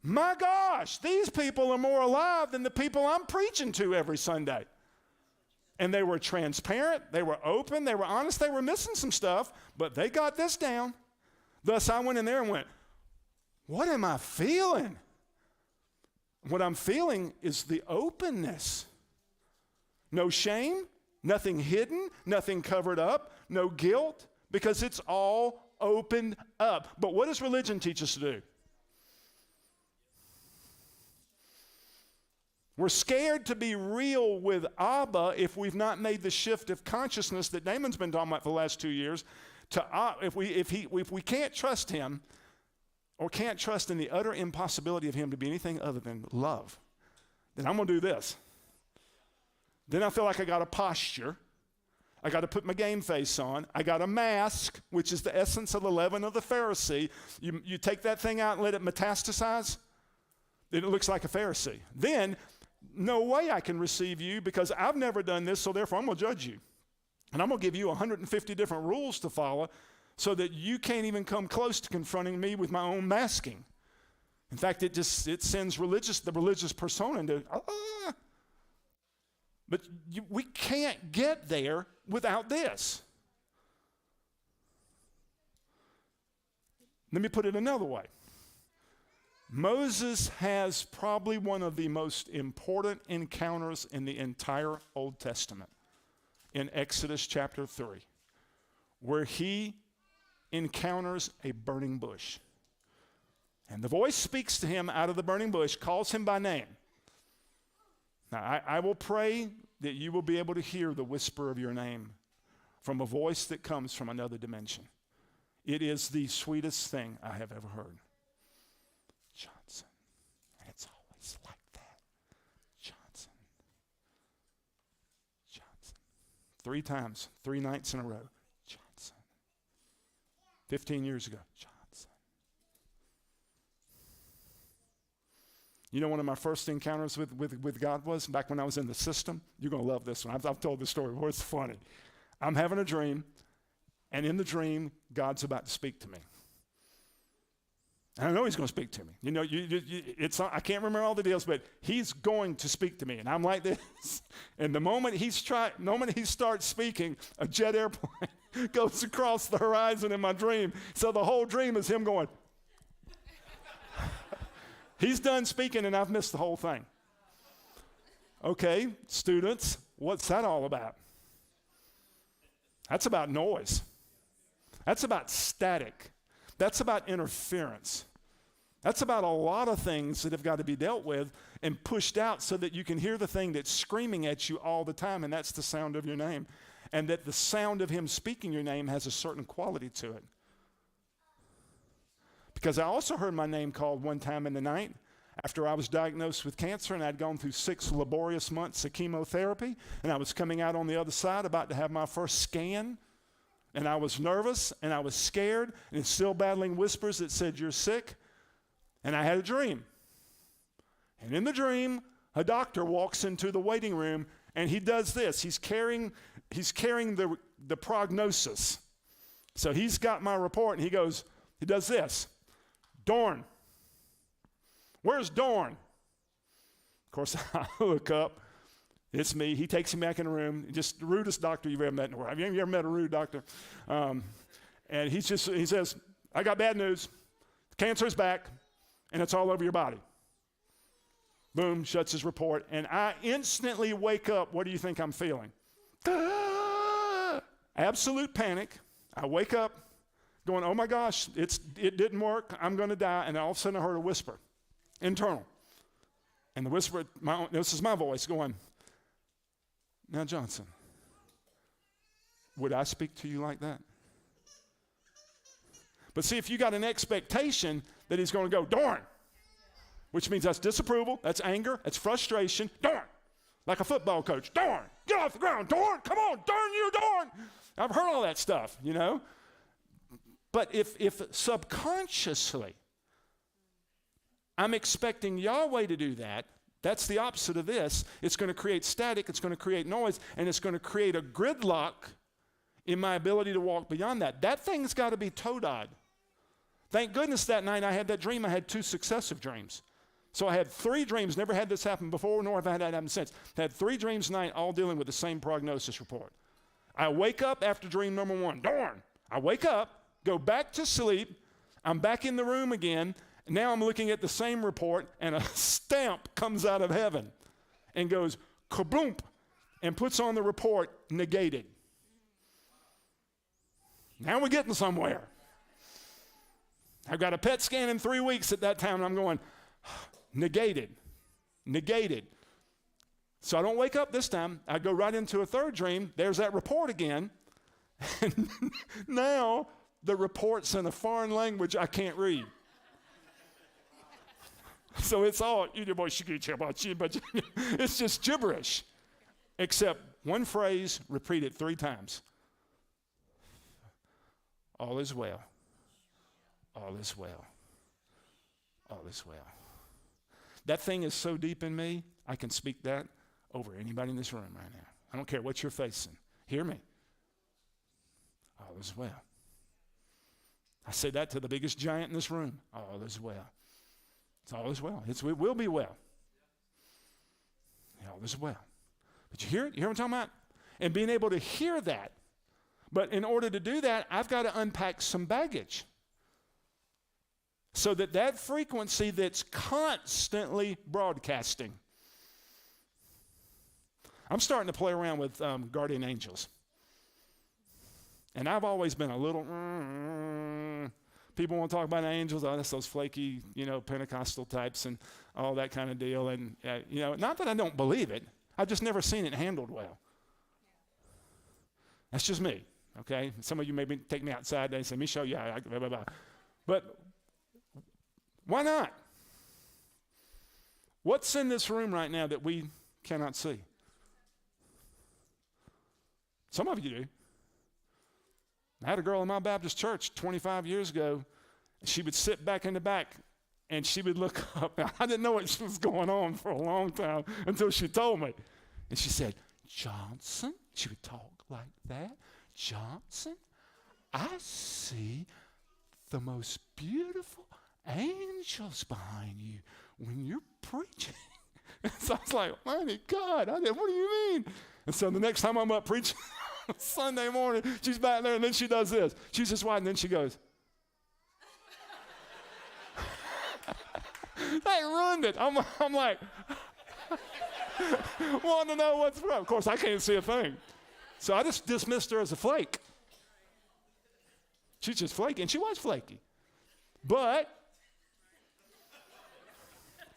my gosh, these people are more alive than the people I'm preaching to every Sunday. And they were transparent, they were open, they were honest, they were missing some stuff, but they got this down. Thus, I went in there and went, what am I feeling? What I'm feeling is the openness. No shame, nothing hidden, nothing covered up, no guilt, because it's all opened up. But what does religion teach us to do? We're scared to be real with Abba if we've not made the shift of consciousness that Damon's been talking about for the last 2 years. If we can't trust him or can't trust in the utter impossibility of him to be anything other than love, then I'm going to do this. Then I feel like I got a posture. I got to put my game face on. I got a mask, which is the essence of the leaven of the Pharisee. You take that thing out and let it metastasize, it looks like a Pharisee. Then, no way I can receive you because I've never done this, so therefore I'm going to judge you. And I'm going to give you 150 different rules to follow so that you can't even come close to confronting me with my own masking. In fact, it sends the religious persona into, But we can't get there without this. Let me put it another way. Moses has probably one of the most important encounters in the entire Old Testament in Exodus chapter 3, where he encounters a burning bush. And the voice speaks to him out of the burning bush, calls him by name. Now, I will pray that you will be able to hear the whisper of your name from a voice that comes from another dimension. It is the sweetest thing I have ever heard. Johnson. And it's always like that. Johnson. Johnson. 3 times, 3 nights in a row. Johnson. 15 years ago. Johnson. You know, one of my first encounters with God was back when I was in the system. You're going to love this one. I've told this story before. It's funny. I'm having a dream, and in the dream, God's about to speak to me. And I know he's going to speak to me. You know, I can't remember all the deals, but he's going to speak to me. And I'm like this. And the moment he starts speaking, a jet airplane goes across the horizon in my dream. So the whole dream is him going. He's done speaking, and I've missed the whole thing. Okay, students, what's that all about? That's about noise. That's about static. That's about interference. That's about a lot of things that have got to be dealt with and pushed out so that you can hear the thing that's screaming at you all the time, and that's the sound of your name. And that the sound of him speaking your name has a certain quality to it. Because I also heard my name called one time in the night after I was diagnosed with cancer, and I'd gone through 6 laborious months of chemotherapy, and I was coming out on the other side about to have my first scan. And I was nervous, and I was scared, and still battling whispers that said, you're sick. And I had a dream. And in the dream, a doctor walks into the waiting room, and he does this. He's carrying the prognosis. So he's got my report, and he does this. Dorn. Where's Dorn? Of course, I look up. It's me. He takes me back in the room. Just the rudest doctor you've ever met in the world. Have you ever met a rude doctor? And he says, I got bad news. Cancer is back, and it's all over your body. Boom, shuts his report. And I instantly wake up. What do you think I'm feeling? Absolute panic. I wake up going, oh my gosh, it didn't work. I'm going to die. And all of a sudden I heard a whisper, internal. And the whisper, this is my voice going, now Johnson, would I speak to you like that? But see, if you got an expectation that he's going to go, darn, which means that's disapproval, that's anger, that's frustration, darn, like a football coach, darn, get off the ground, darn, come on, darn you, darn. I've heard all that stuff, you know. But if subconsciously I'm expecting Yahweh to do that, that's the opposite of this. It's going to create static, it's going to create noise, and it's going to create a gridlock in my ability to walk beyond that. That thing's got to be toe-dyed. Thank goodness that night I had that dream. I had 2 successive dreams. So I had 3 dreams, never had this happen before, nor have I had that happen since. I had 3 dreams tonight, all dealing with the same prognosis report. I wake up after dream number 1. Darn! I wake up, go back to sleep, I'm back in the room again, and now I'm looking at the same report, and a stamp comes out of heaven and goes, kaboom, and puts on the report, negated. Now we're getting somewhere. I've got a PET scan in 3 weeks at that time, and I'm going, negated. So I don't wake up this time. I go right into a 3rd dream. There's that report again. And now the report's in a foreign language I can't read. So it's all, it's just gibberish, except one phrase repeated 3 times. All is well. All is well. All is well. That thing is so deep in me, I can speak that over anybody in this room right now. I don't care what you're facing. Hear me. All is well. I say that to the biggest giant in this room. All is well. It's all is well. It will be well. All is well. But you hear it? You hear what I'm talking about? And being able to hear that. But in order to do that, I've got to unpack some baggage. So that frequency that's constantly broadcasting. I'm starting to play around with guardian angels. And I've always been a little, people want to talk about angels, oh, that's those flaky, Pentecostal types and all that kind of deal. And, not that I don't believe it. I've just never seen it handled well. That's just me, okay? Some of you maybe take me outside and say, let me show you. Blah, blah, blah. But why not? What's in this room right now that we cannot see? Some of you do. I had a girl in my Baptist church 25 years ago. She would sit back in the back and she would look up. Now, I didn't know what was going on for a long time until she told me. And she said, Johnson, she would talk like that. Johnson, I see the most beautiful angels behind you when you're preaching. And so I was like, mighty God, what do you mean? And so the next time I'm up preaching Sunday morning, she's back there and then she does this. She's just white and then she goes. That ruined it. I'm like, want to know what's wrong. Of course, I can't see a thing. So I just dismissed her as a flake. She's just flaky, and she was flaky. But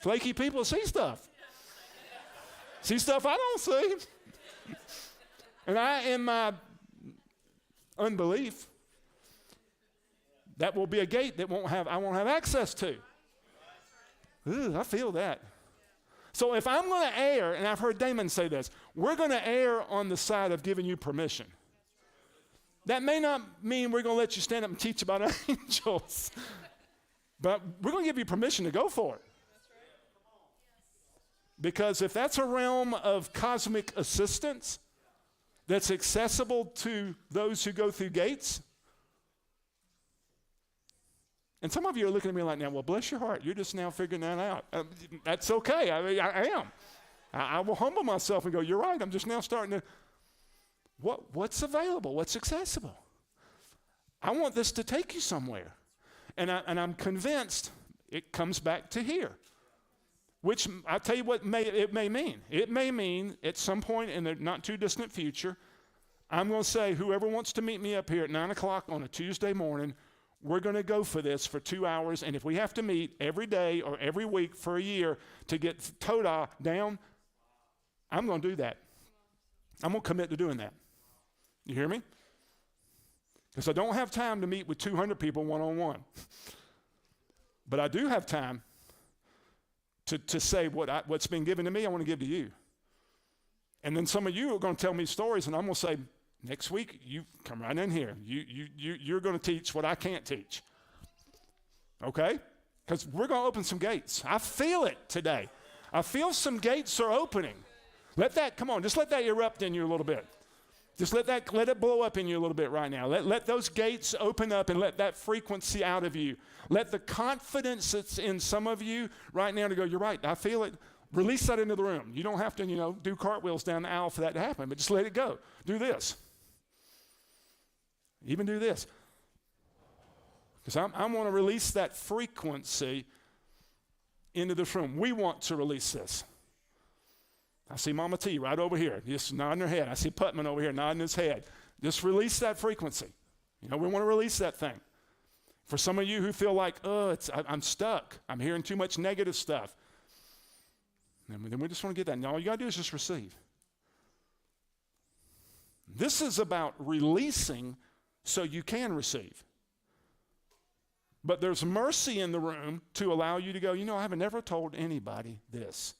flaky people see stuff. See stuff I don't see. And in my unbelief, that will be a gate that I won't have access to. Ooh, I feel that. So if I'm going to err, and I've heard Damon say this, we're going to err on the side of giving you permission. That may not mean we're going to let you stand up and teach about angels, but we're going to give you permission to go for it. Because if that's a realm of cosmic assistance that's accessible to those who go through gates, and some of you are looking at me like now, well, bless your heart, you're just now figuring that out. That's okay, I am. I will humble myself and go, you're right, I'm just now starting to, what's available, what's accessible? I want this to take you somewhere. And I'm convinced it comes back to here. Which, I'll tell you what it may mean. It may mean at some point in the not too distant future, I'm going to say, whoever wants to meet me up here at 9 o'clock on a Tuesday morning, we're going to go for this for 2 hours. And if we have to meet every day or every week for a year to get Todah down, I'm going to do that. I'm going to commit to doing that. You hear me? Because I don't have time to meet with 200 people one-on-one. But I do have time to say what's been given to me, I want to give to you. And then some of you are going to tell me stories, and I'm going to say, next week, you come right in here. You're going to teach what I can't teach. Okay? Because we're going to open some gates. I feel it today. I feel some gates are opening. Come on, just let that erupt in you a little bit. Just let it blow up in you a little bit right now. Let those gates open up and let that frequency out of you. Let the confidence that's in some of you right now to go, you're right, I feel it. Release that into the room. You don't have to, do cartwheels down the aisle for that to happen, but just let it go. Do this. Even do this. Because I want to release that frequency into this room. We want to release this. I see Mama T right over here, just nodding her head. I see Putman over here nodding his head. Just release that frequency. We want to release that thing. For some of you who feel like, I'm stuck. I'm hearing too much negative stuff. And then we just want to get that. And all you got to do is just receive. This is about releasing so you can receive. But there's mercy in the room to allow you to go, I haven't never told anybody this.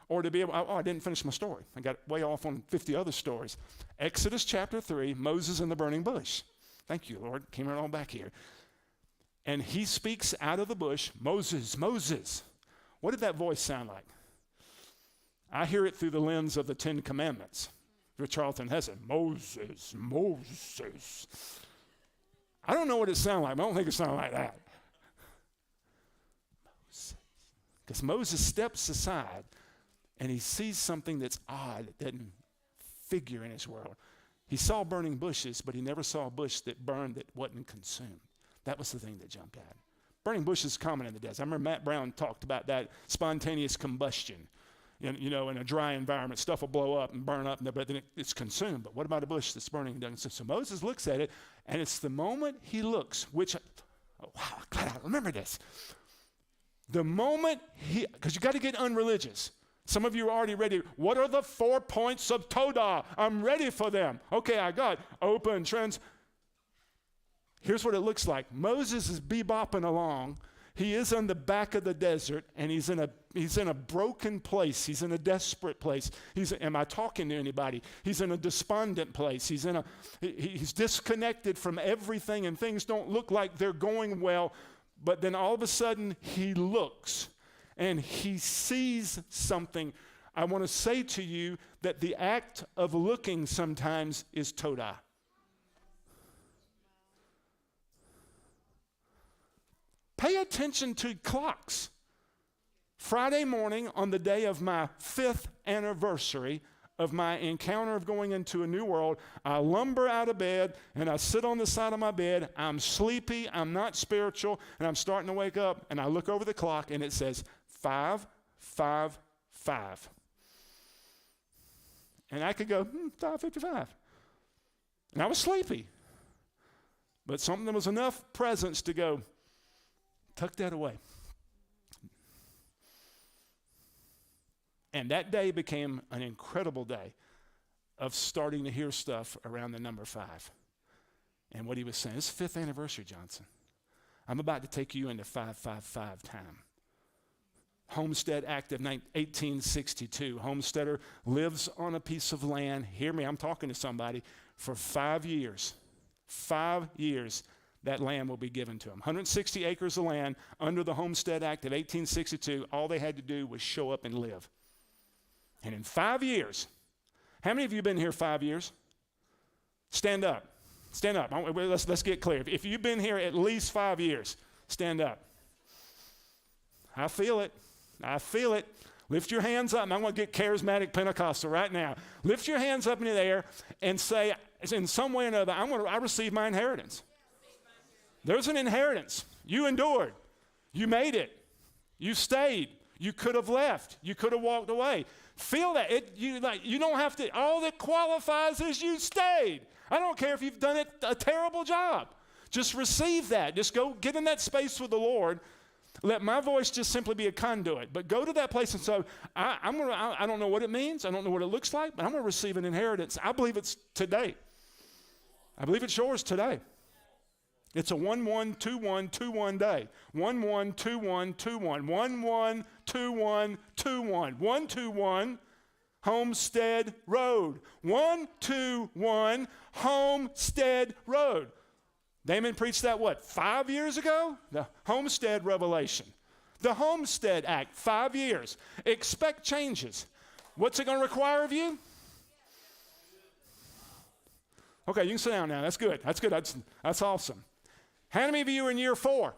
Or to be able, I didn't finish my story. I got way off on 50 other stories. Exodus chapter 3, Moses in the burning bush. Thank you, Lord. Came right on back here. And he speaks out of the bush, Moses, Moses. What did that voice sound like? I hear it through the lens of the 10 Commandments. Charlton Heston, Moses, Moses. I don't know what it sounded like, but I don't think it sounded like that. Moses. Because Moses steps aside and he sees something that's odd, that doesn't figure in his world. He saw burning bushes, but he never saw a bush that burned that wasn't consumed. That was the thing that jumped at him. Burning bush is common in the desert. I remember Matt Brown talked about that spontaneous combustion. In a dry environment, stuff will blow up and burn up, but then it's consumed. But what about a bush that's burning and doesn't consume? So Moses looks at it, and it's the moment he looks, glad I remember this. The moment because you got to get unreligious. Some of you are already ready. What are the 4 points of Todah? I'm ready for them. Okay, I got open, trans. Here's what it looks like. Moses is bebopping along. He is on the back of the desert, and he's in a broken place. He's in a desperate place. Am I talking to anybody? He's in a despondent place. He's disconnected from everything, and things don't look like they're going well. But then all of a sudden, he looks, and he sees something. I want to say to you that the act of looking sometimes is Todah. Pay attention to clocks. Friday morning, on the day of my 5th anniversary of my encounter of going into a new world, I lumber out of bed and I sit on the side of my bed. I'm sleepy, I'm not spiritual, and I'm starting to wake up, and I look over the clock and it says 5:55. And I could go, 5:55. And I was sleepy. But something that was enough presence to go, tuck that away. And that day became an incredible day of starting to hear stuff around the number 5. And what he was saying, it's 5th anniversary, Johnson. I'm about to take you into 555 time. Homestead Act of 1862. Homesteader lives on a piece of land. Hear me, I'm talking to somebody. For 5 years. 5 years. That land will be given to them. 160 acres of land under the Homestead Act of 1862. All they had to do was show up and live. And in 5 years, how many of you have been here 5 years? Stand up. Stand up. Let's get clear. If you've been here at least 5 years, stand up. I feel it. I feel it. Lift your hands up. I'm going to get charismatic Pentecostal right now. Lift your hands up in the air and say, in some way or another, I receive my inheritance. There's an inheritance. You endured. You made it. You stayed. You could have left. You could have walked away. Feel that. You don't have to. All that qualifies is you stayed. I don't care if you've done a terrible job. Just receive that. Just go get in that space with the Lord. Let my voice just simply be a conduit. But go to that place and say, I don't know what it means. I don't know what it looks like, but I'm going to receive an inheritance. I believe it's today. I believe it's yours today. It's a 1-1-2-1-2-1 day. 1-1-2-1-2-1. 1-1-2-1-2-1. 1-2-1 Homestead Road. 1-2-1 Homestead Road. Damon preached that, 5 years ago? The Homestead Revelation. The Homestead Act, 5 years. Expect changes. What's it going to require of you? Okay, you can sit down now. That's good. That's good. That's awesome. How many of you are in year 4?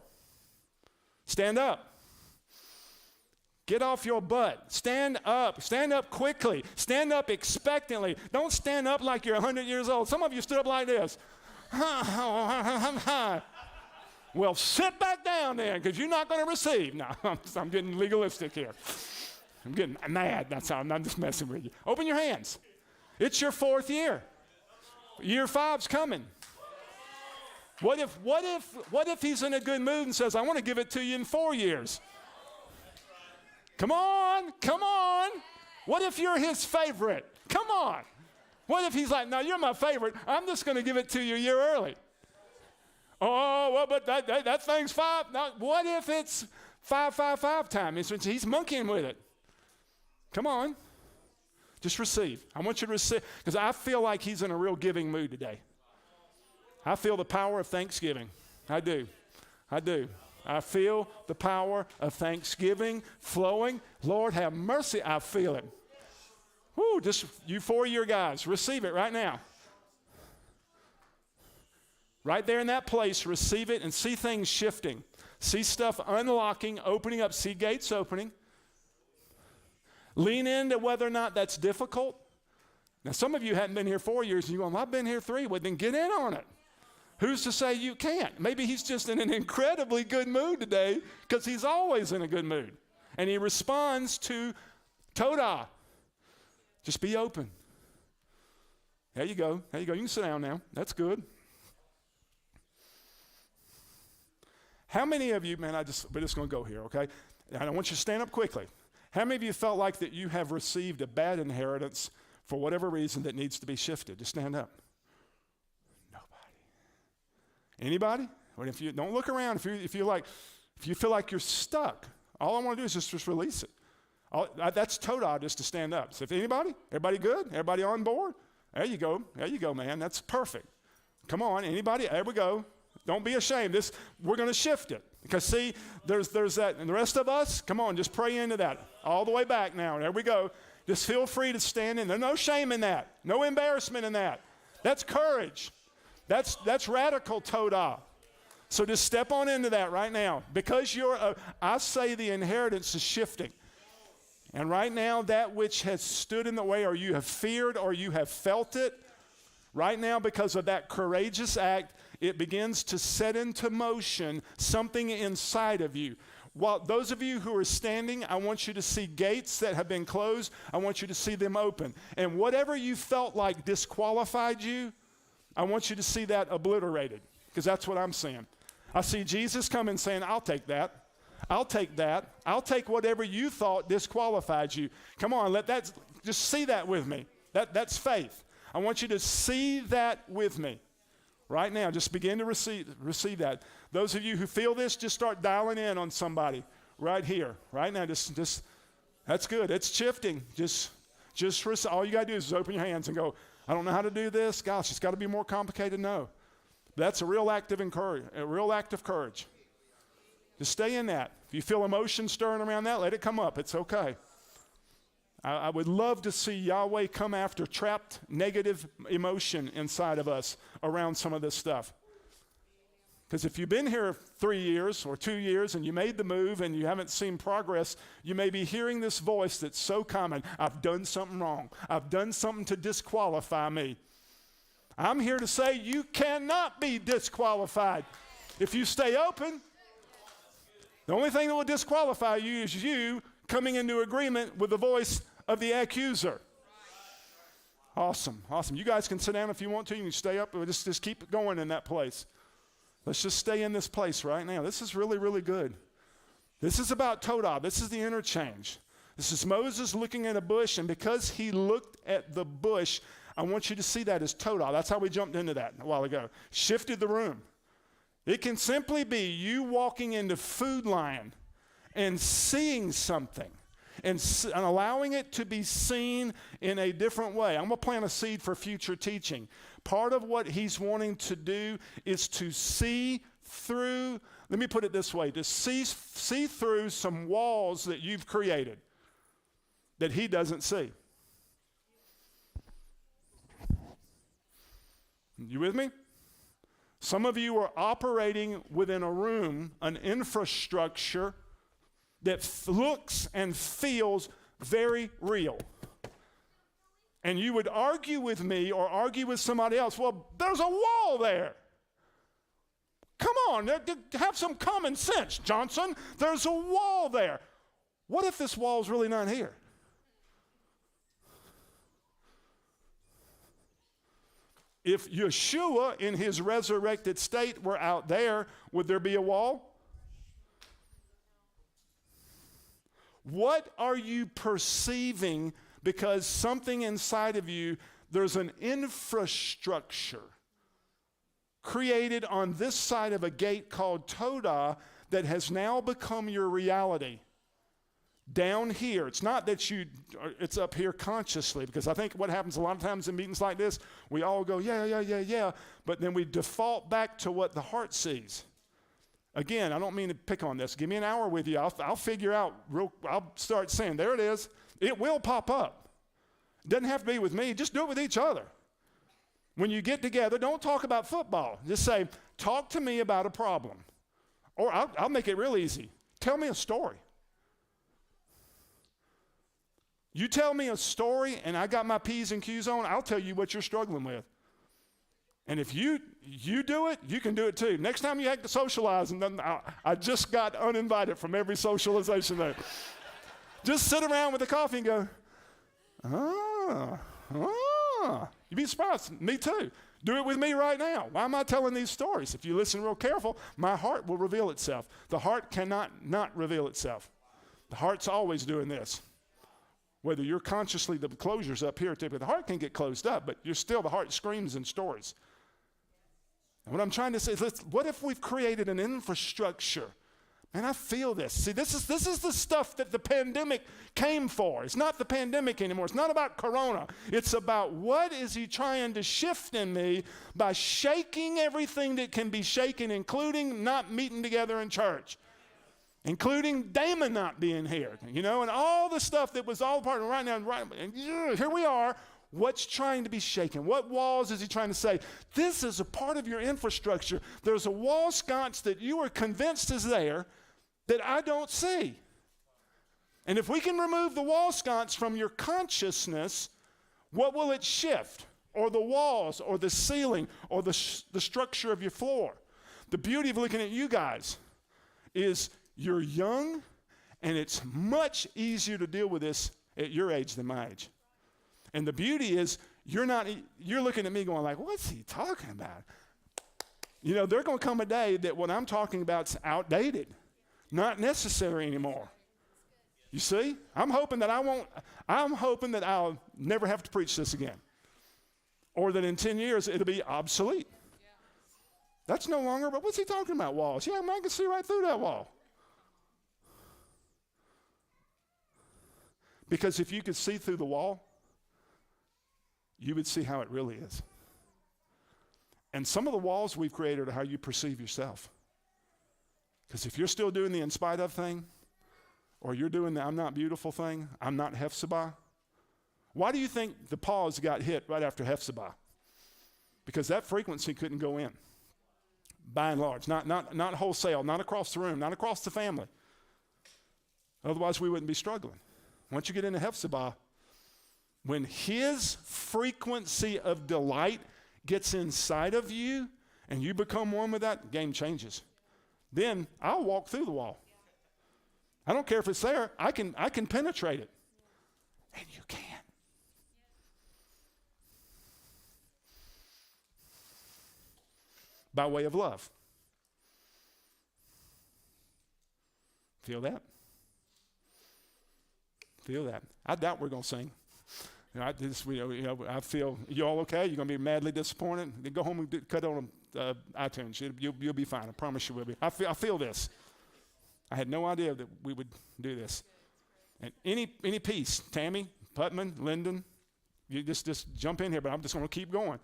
Stand up. Get off your butt. Stand up. Stand up quickly. Stand up expectantly. Don't stand up like you're 100 years old. Some of you stood up like this. Well, sit back down then, because you're not going to receive. No, I'm getting legalistic here. I'm getting mad. That's how I'm just messing with you. Open your hands. It's your 4th year. Year 5's coming. What if he's in a good mood and says, I want to give it to you in 4 years? Come on, come on. What if you're his favorite? Come on. What if he's like, no, you're my favorite. I'm just going to give it to you a year early. Oh, well, but that thing's 5. Now, what if it's 5 time? He's monkeying with it. Come on. Just receive. I want you to receive, because I feel like he's in a real giving mood today. I feel the power of thanksgiving. I do. I do. I feel the power of thanksgiving flowing. Lord, have mercy. I feel it. Woo, just you 4-year guys, receive it right now. Right there in that place, receive it and see things shifting. See stuff unlocking, opening up, see gates opening. Lean into whether or not that's difficult. Now, some of you hadn't been here 4 years, and you're going, well, I've been here 3. Well, then get in on it. Who's to say you can't? Maybe he's just in an incredibly good mood today, because he's always in a good mood. And he responds to Todah. Just be open. There you go. There you go. You can sit down now. That's good. How many of you, man, we're just going to go here, okay? And I want you to stand up quickly. How many of you felt like that you have received a bad inheritance for whatever reason that needs to be shifted? Just stand up. Nobody. Anybody? Well, if you don't look around, if you feel like you're stuck, all I want to do is just release it. That's Todah, just to stand up. So if everybody good? Everybody on board? There you go. There you go, man. That's perfect. Come on, anybody? There we go. Don't be ashamed. We're going to shift it. Because see, there's that. And the rest of us, come on, just pray into that. All the way back now. There we go. Just feel free to stand in. There's no shame in that. No embarrassment in that. That's courage. That's radical Todah. So just step on into that right now. Because I say the inheritance is shifting. And right now, that which has stood in the way, or you have feared, or you have felt it, right now, because of that courageous act, it begins to set into motion something inside of you. While those of you who are standing, I want you to see gates that have been closed. I want you to see them open. And whatever you felt like disqualified you, I want you to see that obliterated, because that's what I'm seeing. I see Jesus coming saying, I'll take that. I'll take that. I'll take whatever you thought disqualified you. Come on, just see that with me. That's faith. I want you to see that with me. Right now, just begin to receive that. Those of you who feel this, just start dialing in on somebody right here, right now. Just that's good. It's shifting. All you got to do is open your hands and go, I don't know how to do this. Gosh, it's got to be more complicated. No. That's a real act of courage. Just stay in that. If you feel emotion stirring around that, let it come up. It's okay. I would love to see Yahweh come after trapped negative emotion inside of us around some of this stuff. Because if you've been here 3 years or 2 years and you made the move and you haven't seen progress, you may be hearing this voice that's so common. I've done something wrong. I've done something to disqualify me. I'm here to say you cannot be disqualified. If you stay open, the only thing that will disqualify you is you coming into agreement with the voice of the accuser. Awesome, awesome. You guys can sit down if you want to. You can stay up, or just keep going in that place. Let's just stay in this place right now. This is really, really good. This is about Todah. This is the interchange. This is Moses looking at a bush, and because he looked at the bush, I want you to see that as Todah. That's how we jumped into that a while ago. Shifted the room. It can simply be you walking into Food Lion and seeing something and allowing it to be seen in a different way. I'm going to plant a seed for future teaching. Part of what he's wanting to do is to see through, let me put it this way, to see through some walls that you've created that he doesn't see. You with me? Some of you are operating within a room, an infrastructure that looks and feels very real. And you would argue with me or argue with somebody else, well, there's a wall there. Come on, have some common sense, Johnson. There's a wall there. What if this wall's really not here? If Yeshua in his resurrected state were out there, would there be a wall? What are you perceiving because something inside of you, there's an infrastructure created on this side of a gate called Todah that has now become your reality. Down here, it's not that it's up here consciously, because I think what happens a lot of times in meetings like this, we all go, yeah, but then we default back to what the heart sees. Again, I don't mean to pick on this. Give me an hour with you. I'll figure out, I'll start saying, there it is. It will pop up. It doesn't have to be with me. Just do it with each other. When you get together, don't talk about football. Just say, talk to me about a problem. Or I'll make it real easy. Tell me a story. You tell me a story and I got my P's and Q's on, I'll tell you what you're struggling with. And if you do it, you can do it too. Next time you have to socialize, and then I just got uninvited from every socialization there. Just sit around with a coffee and go, You'd be surprised. Me too. Do it with me right now. Why am I telling these stories? If you listen real careful, my heart will reveal itself. The heart cannot not reveal itself. The heart's always doing this. Whether you're consciously, the closure's up here, the heart can get closed up, but the heart screams in stories. And what I'm trying to say is, what if we've created an infrastructure? Man, I feel this. See, this is the stuff that the pandemic came for. It's not the pandemic anymore. It's not about Corona. It's about what is he trying to shift in me by shaking everything that can be shaken, including not meeting together in church. Including Damon not being here, and all the stuff that was all part of right now. And here we are. What's trying to be shaken? What walls is he trying to say? This is a part of your infrastructure. There's a wall sconce that you are convinced is there that I don't see. And if we can remove the wall sconce from your consciousness, what will it shift? Or the walls, or the ceiling, or the structure of your floor? The beauty of looking at you guys is you're young, and it's much easier to deal with this at your age than my age. And the beauty is you're looking at me going like, what's he talking about? There's going to come a day that what I'm talking about is outdated, not necessary anymore. You see? I'm hoping that I'll never have to preach this again. Or that in 10 years it'll be obsolete. Yeah. That's no longer, but what's he talking about, walls? Yeah, I can see right through that wall. Because if you could see through the wall, you would see how it really is. And some of the walls we've created are how you perceive yourself. Because if you're still doing the in spite of thing, or you're doing the I'm not beautiful thing, I'm not Hephzibah. Why do you think the pause got hit right after Hephzibah? Because that frequency couldn't go in, by and large. Not wholesale, not across the room, not across the family. Otherwise, we wouldn't be struggling. Once you get into Hephzibah, when his frequency of delight gets inside of you and you become one with that, the game changes. Then I'll walk through the wall. I don't care if it's there. I can penetrate it. And you can. By way of love. Feel that? Feel that? I doubt we're going to sing. I feel, you all okay? You're going to be madly disappointed? Then go home and cut on iTunes. You'll be fine. I promise you will be. I feel this. I had no idea that we would do this. And any piece, Tammy, Putman, Lyndon, you just jump in here, but I'm just going to keep going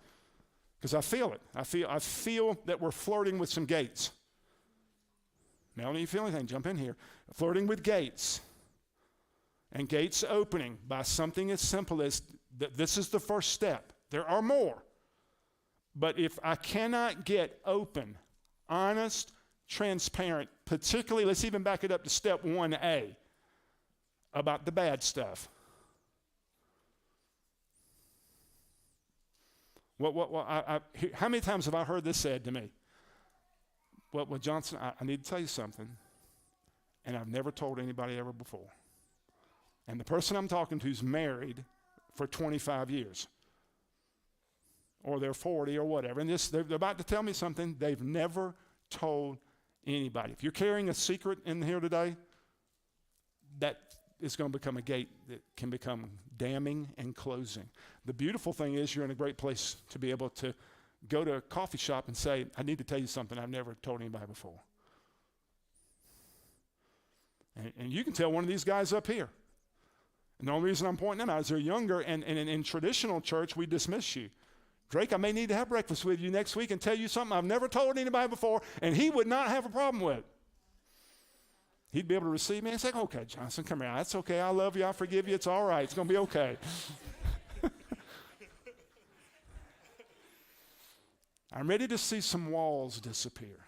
because I feel it. I feel that we're flirting with some gates. Melanie, you feel anything? Jump in here. Flirting with gates. And gates opening by something as simple as this is the first step. There are more. But if I cannot get open, honest, transparent, particularly, let's even back it up to step 1A, about the bad stuff. How many times have I heard this said to me? Well, Johnson, I need to tell you something, and I've never told anybody ever before. And the person I'm talking to is married for 25 years. Or they're 40 or whatever. And they're about to tell me something they've never told anybody. If you're carrying a secret in here today, that is going to become a gate that can become damning and closing. The beautiful thing is you're in a great place to be able to go to a coffee shop and say, I need to tell you something I've never told anybody before. And you can tell one of these guys up here. And the only reason I'm pointing them out is they're younger, and in traditional church, we dismiss you. Drake, I may need to have breakfast with you next week and tell you something I've never told anybody before, and he would not have a problem with it. He'd be able to receive me and say, okay, Johnson, come here. That's okay. I love you. I forgive you. It's all right. It's going to be okay. I'm ready to see some walls disappear.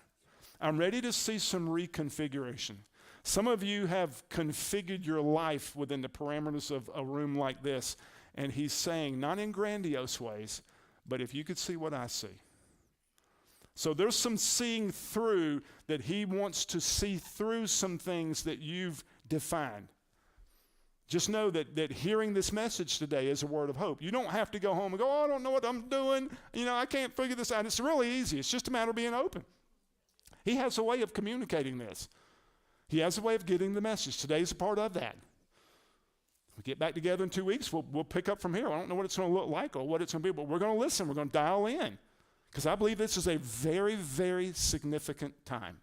I'm ready to see some reconfiguration. Some of you have configured your life within the parameters of a room like this, and he's saying, not in grandiose ways, but if you could see what I see. So there's some seeing through that he wants to see through some things that you've defined. Just know that hearing this message today is a word of hope. You don't have to go home and go, oh, I don't know what I'm doing. I can't figure this out. It's really easy. It's just a matter of being open. He has a way of communicating this. He has a way of getting the message. Today's a part of that. We get back together in 2 weeks, we'll pick up from here. I don't know what it's going to look like or what it's going to be, but we're going to listen. We're going to dial in because I believe this is a very, very significant time.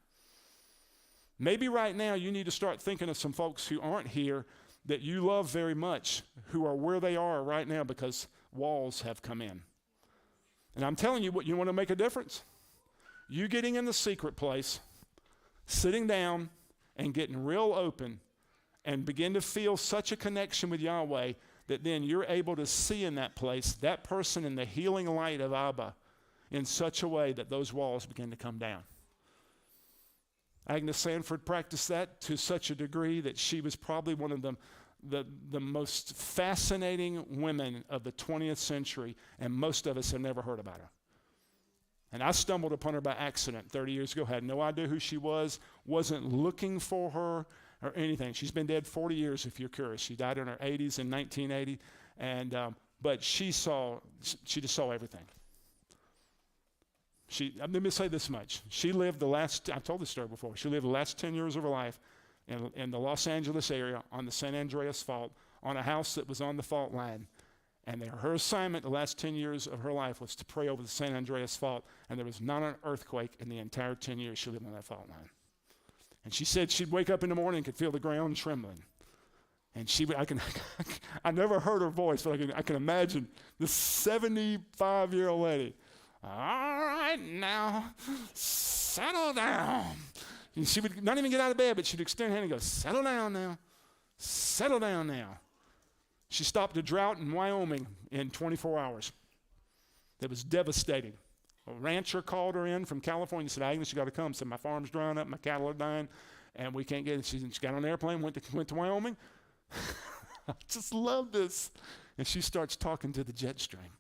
Maybe right now you need to start thinking of some folks who aren't here that you love very much, who are where they are right now because walls have come in. And I'm telling you what, you want to make a difference? You getting in the secret place, sitting down, and getting real open and begin to feel such a connection with Yahweh that then you're able to see in that place that person in the healing light of Abba in such a way that those walls begin to come down. Agnes Sanford practiced that to such a degree that she was probably one of the most fascinating women of the 20th century, and most of us have never heard about her. And I stumbled upon her by accident 30 years ago, had no idea who she was, wasn't looking for her or anything. She's been dead 40 years if you're curious. She died in her 80s in 1980, but she just saw everything. Let me say this much. She lived I've told this story before, she lived the last 10 years of her life in the Los Angeles area on the San Andreas Fault, on a house that was on the fault line. And her assignment the last 10 years of her life was to pray over the San Andreas Fault, and there was not an earthquake in the entire 10 years she lived on that fault line. And she said she'd wake up in the morning and could feel the ground trembling. And I never heard her voice, but I can imagine this 75-year-old lady. All right, now, settle down. And she would not even get out of bed, but she'd extend her hand and go, settle down now. Settle down now. She stopped a drought in Wyoming in 24 hours. That was devastating. A rancher called her in from California and said, Agnes, you got to come. Said, my farm's drying up, my cattle are dying, and we can't get it. She got on an airplane, went to Wyoming. I just love this. And she starts talking to the jet stream.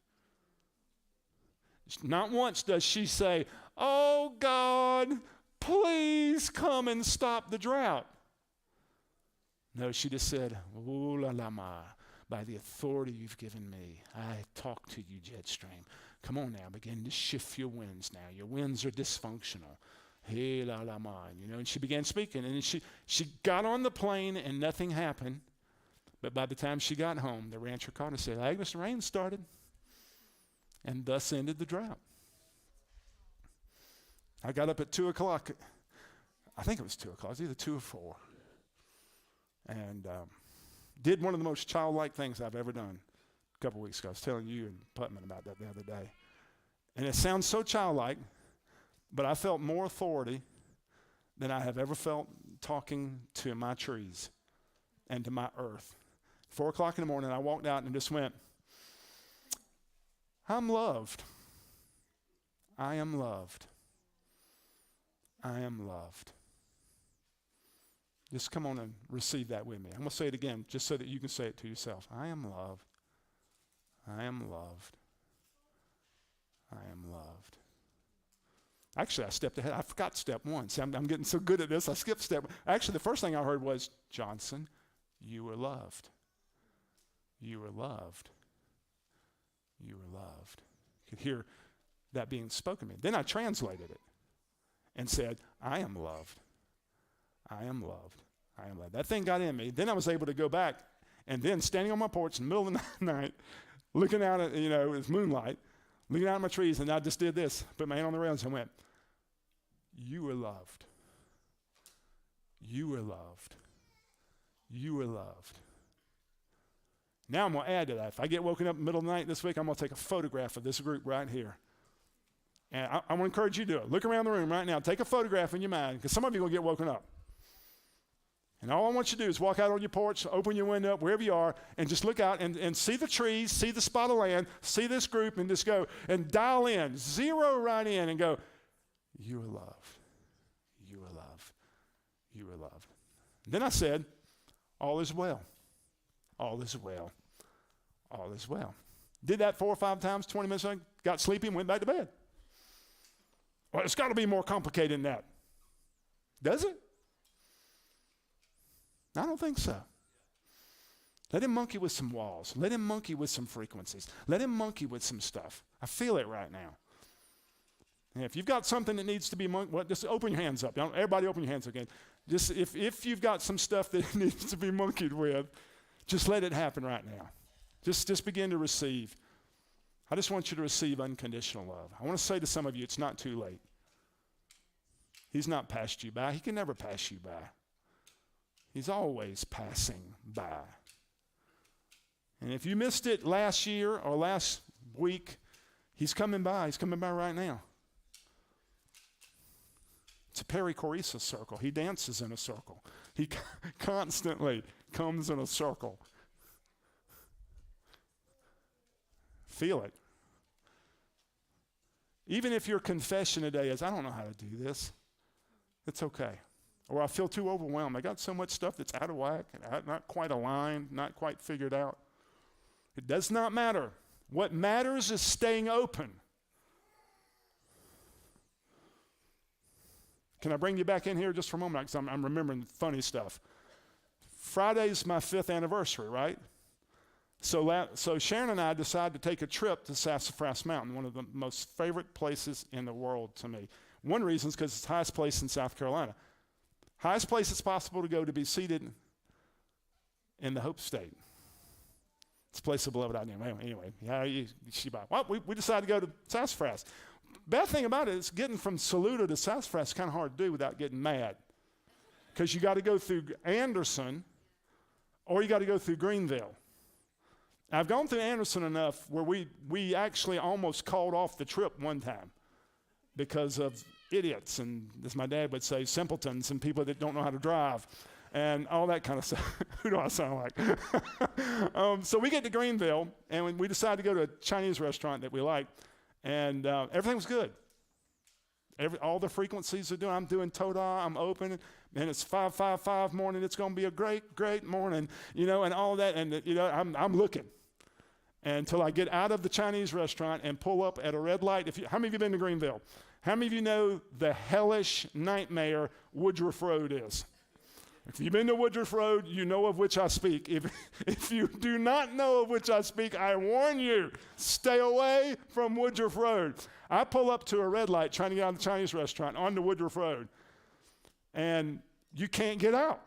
Not once does she say, oh, God, please come and stop the drought. No, she just said, "Ooh la la ma, by the authority you've given me, I talk to you, Jetstream. Come on now, begin to shift your winds now. Your winds are dysfunctional. Hey la la ma." And she began speaking, and she got on the plane, and nothing happened. But by the time she got home, the rancher called and said, "Agnes, rain started," and thus ended the drought. I got up at 2 o'clock. I think it was 2 o'clock. It was either 2 or 4. And did one of the most childlike things I've ever done a couple weeks ago. I was telling you and Putman about that the other day. And it sounds so childlike, but I felt more authority than I have ever felt talking to my trees and to my earth. 4 o'clock in the morning, I walked out and just went, "I'm loved. I am loved. I am loved." Just come on and receive that with me. I'm going to say it again just so that you can say it to yourself. I am loved. I am loved. I am loved. Actually, I stepped ahead. I forgot step 1. See, I'm getting so good at this, I skipped step 1. Actually, the first thing I heard was, "Johnson, you were loved. You were loved. You were loved." You could hear that being spoken to me. Then I translated it and said, "I am loved. I am loved. I am loved." That thing got in me. Then I was able to go back, and then standing on my porch in the middle of the night, looking out at, it was moonlight, looking out at my trees, and I just did this, put my hand on the rails and went, "You were loved. You were loved. You were loved." Now I'm going to add to that. If I get woken up in the middle of the night this week, I'm going to take a photograph of this group right here. And I want to encourage you to do it. Look around the room right now. Take a photograph in your mind, because some of you are going to get woken up. And all I want you to do is walk out on your porch, open your window up, wherever you are, and just look out and see the trees, see the spot of land, see this group, and just go and dial in, zero right in, and go, "You are loved. You are loved. You are loved." Then I said, "All is well. All is well. All is well." Did that 4 or 5 times, 20 minutes later, got sleepy, and went back to bed. Well, it's got to be more complicated than that. Does it? I don't think so. Let him monkey with some walls. Let him monkey with some frequencies. Let him monkey with some stuff. I feel it right now. And if you've got something that needs to be just open your hands up. Everybody open your hands again. Just if you've got some stuff that needs to be monkeyed with, just let it happen right now. Just begin to receive. I just want you to receive unconditional love. I want to say to some of you, it's not too late. He's not passed you by. He can never pass you by. He's always passing by. And if you missed it last year or last week, he's coming by. He's coming by right now. It's a perichoresis circle. He dances in a circle. He constantly comes in a circle. Feel it. Even if your confession today is, "I don't know how to do this," it's okay. Or, "I feel too overwhelmed. I got so much stuff that's out of whack, not quite aligned, not quite figured out." It does not matter. What matters is staying open. Can I bring you back in here just for a moment? Because I'm remembering funny stuff. Friday's my 5th anniversary, right? So Sharon and I decided to take a trip to Sassafras Mountain, one of the most favorite places in the world to me. One reason is because it's the highest place in South Carolina. Highest place it's possible to go to be seated in the Hope State. It's a place of beloved I knew. Anyway, we decided to go to Sassafras. Bad thing about it is getting from Saluda to Sassafras is kind of hard to do without getting mad. Because you got to go through Anderson or you got to go through Greenville. I've gone through Anderson enough where we actually almost called off the trip one time because of idiots and, as my dad would say, simpletons and people that don't know how to drive and all that kind of stuff. Who do I sound like? So we get to Greenville, and we decide to go to a Chinese restaurant that we like, and everything was good. All the frequencies are doing. I'm doing Toda. I'm open, and it's 5:55 morning. It's going to be a great, great morning, and all that. And I'm looking until I get out of the Chinese restaurant and pull up at a red light. How many of you been to Greenville? How many of you know the hellish nightmare Woodruff Road is? If you've been to Woodruff Road, you know of which I speak. If you do not know of which I speak, I warn you, stay away from Woodruff Road. I pull up to a red light trying to get out of the Chinese restaurant onto Woodruff Road, and you can't get out.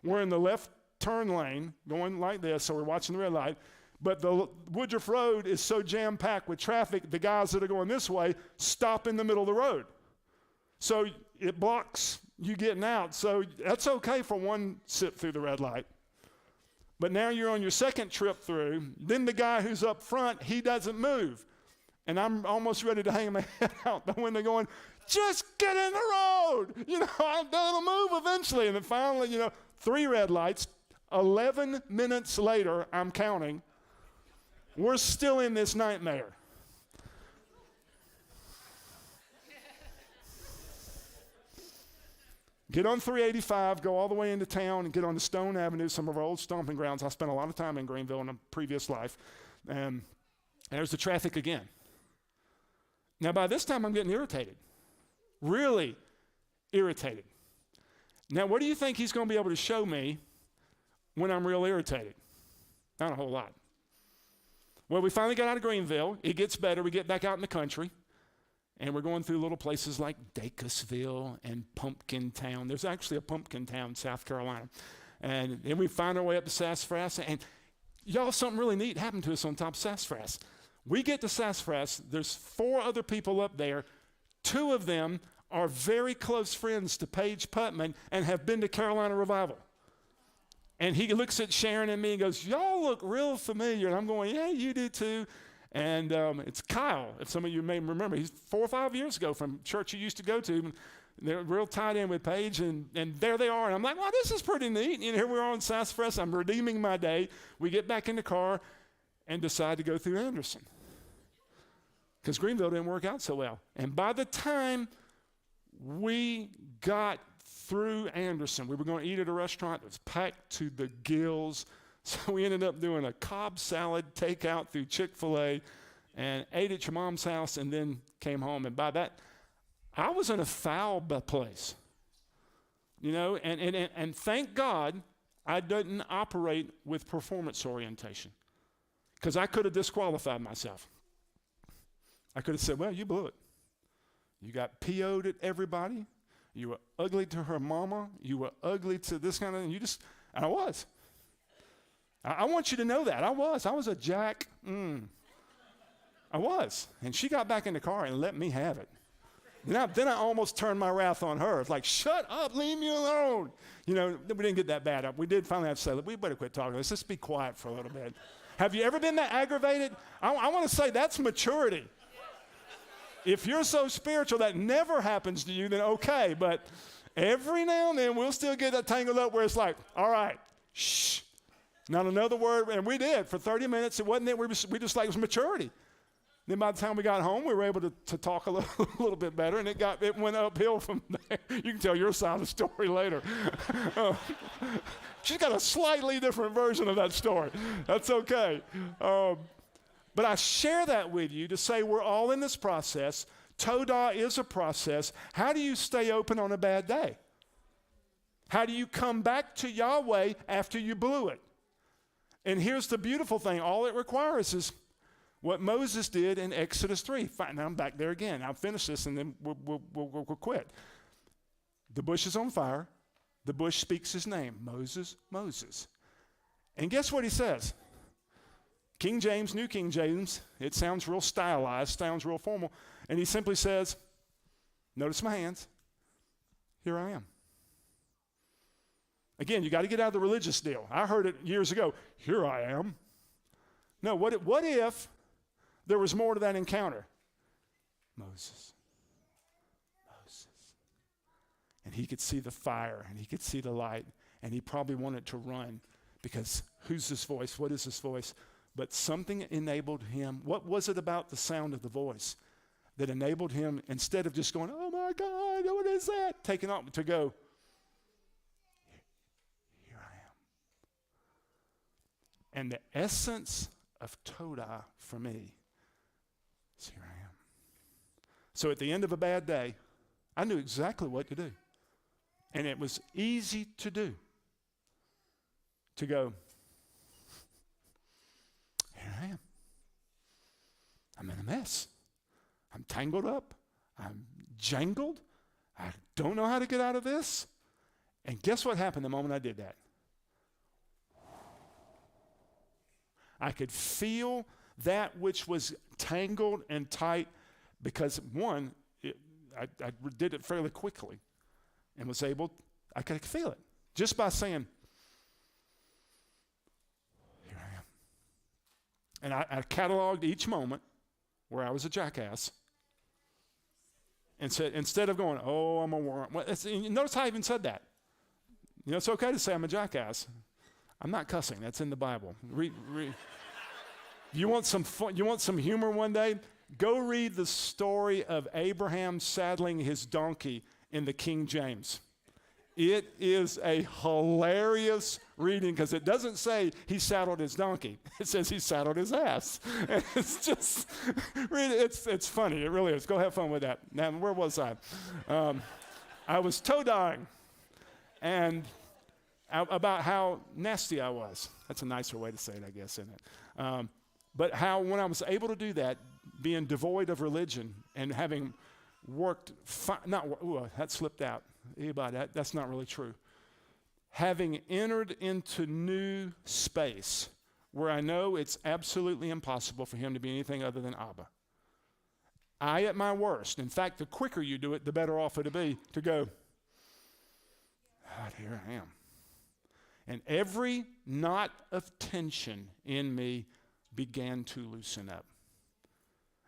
We're in the left turn lane going like this, so we're watching the red light, but the Woodruff Road is so jam-packed with traffic, the guys that are going this way stop in the middle of the road. So it blocks you getting out. So that's okay for one sit through the red light. But now you're on your second trip through. Then the guy who's up front, he doesn't move. And I'm almost ready to hang my head out the window going, just get in the road. It'll move eventually. And then finally, 3 red lights. 11 minutes later, I'm counting. We're still in this nightmare. Get on 385, go all the way into town, and get on the Stone Avenue, some of our old stomping grounds. I spent a lot of time in Greenville in a previous life. And there's the traffic again. Now, by this time, I'm getting irritated. Really irritated. Now, what do you think he's going to be able to show me when I'm real irritated? Not a whole lot. Well, we finally got out of Greenville. It gets better. We get back out in the country. And we're going through little places like Dacusville and Pumpkin Town. There's actually a Pumpkin Town, South Carolina. And then we find our way up to Sassafras. And y'all, something really neat happened to us on top of Sassafras. We get to Sassafras. There's 4 other people up there. 2 of them are very close friends to Paige Putman and have been to Carolina Revival. And he looks at Sharon and me and goes, y'all look real familiar. And I'm going, yeah, you do too. And it's Kyle, if some of you may remember. He's 4 or 5 years ago from church he used to go to. They're real tied in with Paige, and there they are. And I'm like, well, this is pretty neat. Here we are on Sassafras. I'm redeeming my day. We get back in the car and decide to go through Anderson because Greenville didn't work out so well. And by the time we got through Anderson, we were going to eat at a restaurant that was packed to the gills. So we ended up doing a Cobb salad takeout through Chick-fil-A and ate at your mom's house and then came home. And by that, I was in a foul place, and thank God I didn't operate with performance orientation because I could have disqualified myself. I could have said, well, you blew it. You got PO'd at everybody. You were ugly to her mama. You were ugly to this kind of thing. And I was. I want you to know that. I was a jack. I was. And she got back in the car and let me have it. Then I almost turned my wrath on her. It's like, shut up, leave me alone. We didn't get that bad. We did finally have to say, we better quit talking. Let's just be quiet for a little bit. Have you ever been that aggravated? I want to say that's maturity. If you're so spiritual that never happens to you, then okay. But every now and then we'll still get that tangled up where it's like, all right, shh. Not another word, and we did for 30 minutes. It wasn't it. We just like it was maturity. Then by the time we got home, we were able to talk a little bit better, and it went uphill from there. You can tell your side of the story later. She's got a slightly different version of that story. That's okay. But I share that with you to say we're all in this process. Todah is a process. How do you stay open on a bad day? How do you come back to Yahweh after you blew it? And here's the beautiful thing. All it requires is what Moses did in Exodus 3. Fine, now I'm back there again. I'll finish this and then we'll quit. The bush is on fire. The bush speaks his name, Moses, Moses. And guess what he says? King James, New King James, it sounds real stylized, sounds real formal. And he simply says, notice my hands. Here I am. Again, you got to get out of the religious deal. I heard it years ago. Here I am. No, what if there was more to that encounter? Moses. And he could see the fire, and he could see the light, and he probably wanted to run because who's this voice? What is this voice? But something enabled him. What was it about the sound of the voice that enabled him, instead of just going, oh my God, what is that? Taking off to go, and the essence of Todah for me is here I am. So at the end of a bad day, I knew exactly what to do. And it was easy to do. To go, here I am. I'm in a mess. I'm tangled up. I'm jangled. I don't know how to get out of this. And guess what happened the moment I did that? I could feel that which was tangled and tight because, one, I did it fairly quickly and was able, I could feel it just by saying, here I am. And I cataloged each moment where I was a jackass and said, instead of going, oh, I'm a worm. Well, notice how I even said that. You know, it's okay to say I'm a jackass. I'm not cussing. That's in the Bible. You want some fun, you want some humor one day? Go read the story of Abraham saddling his donkey in the King James. It is a hilarious reading because it doesn't say he saddled his donkey. It says he saddled his ass. And it's just, it's funny. It really is. Go have fun with that. Now, where was I? I was toe-dyeing and about how nasty I was. That's a nicer way to say it, I guess, isn't it? But how when I was able to do that, being devoid of religion and having worked, that slipped out. That's not really true. Having entered into new space where I know it's absolutely impossible for him to be anything other than Abba. I at my worst. In fact, the quicker you do it, the better off it'll be to go, God, here I am. And every knot of tension in me began to loosen up.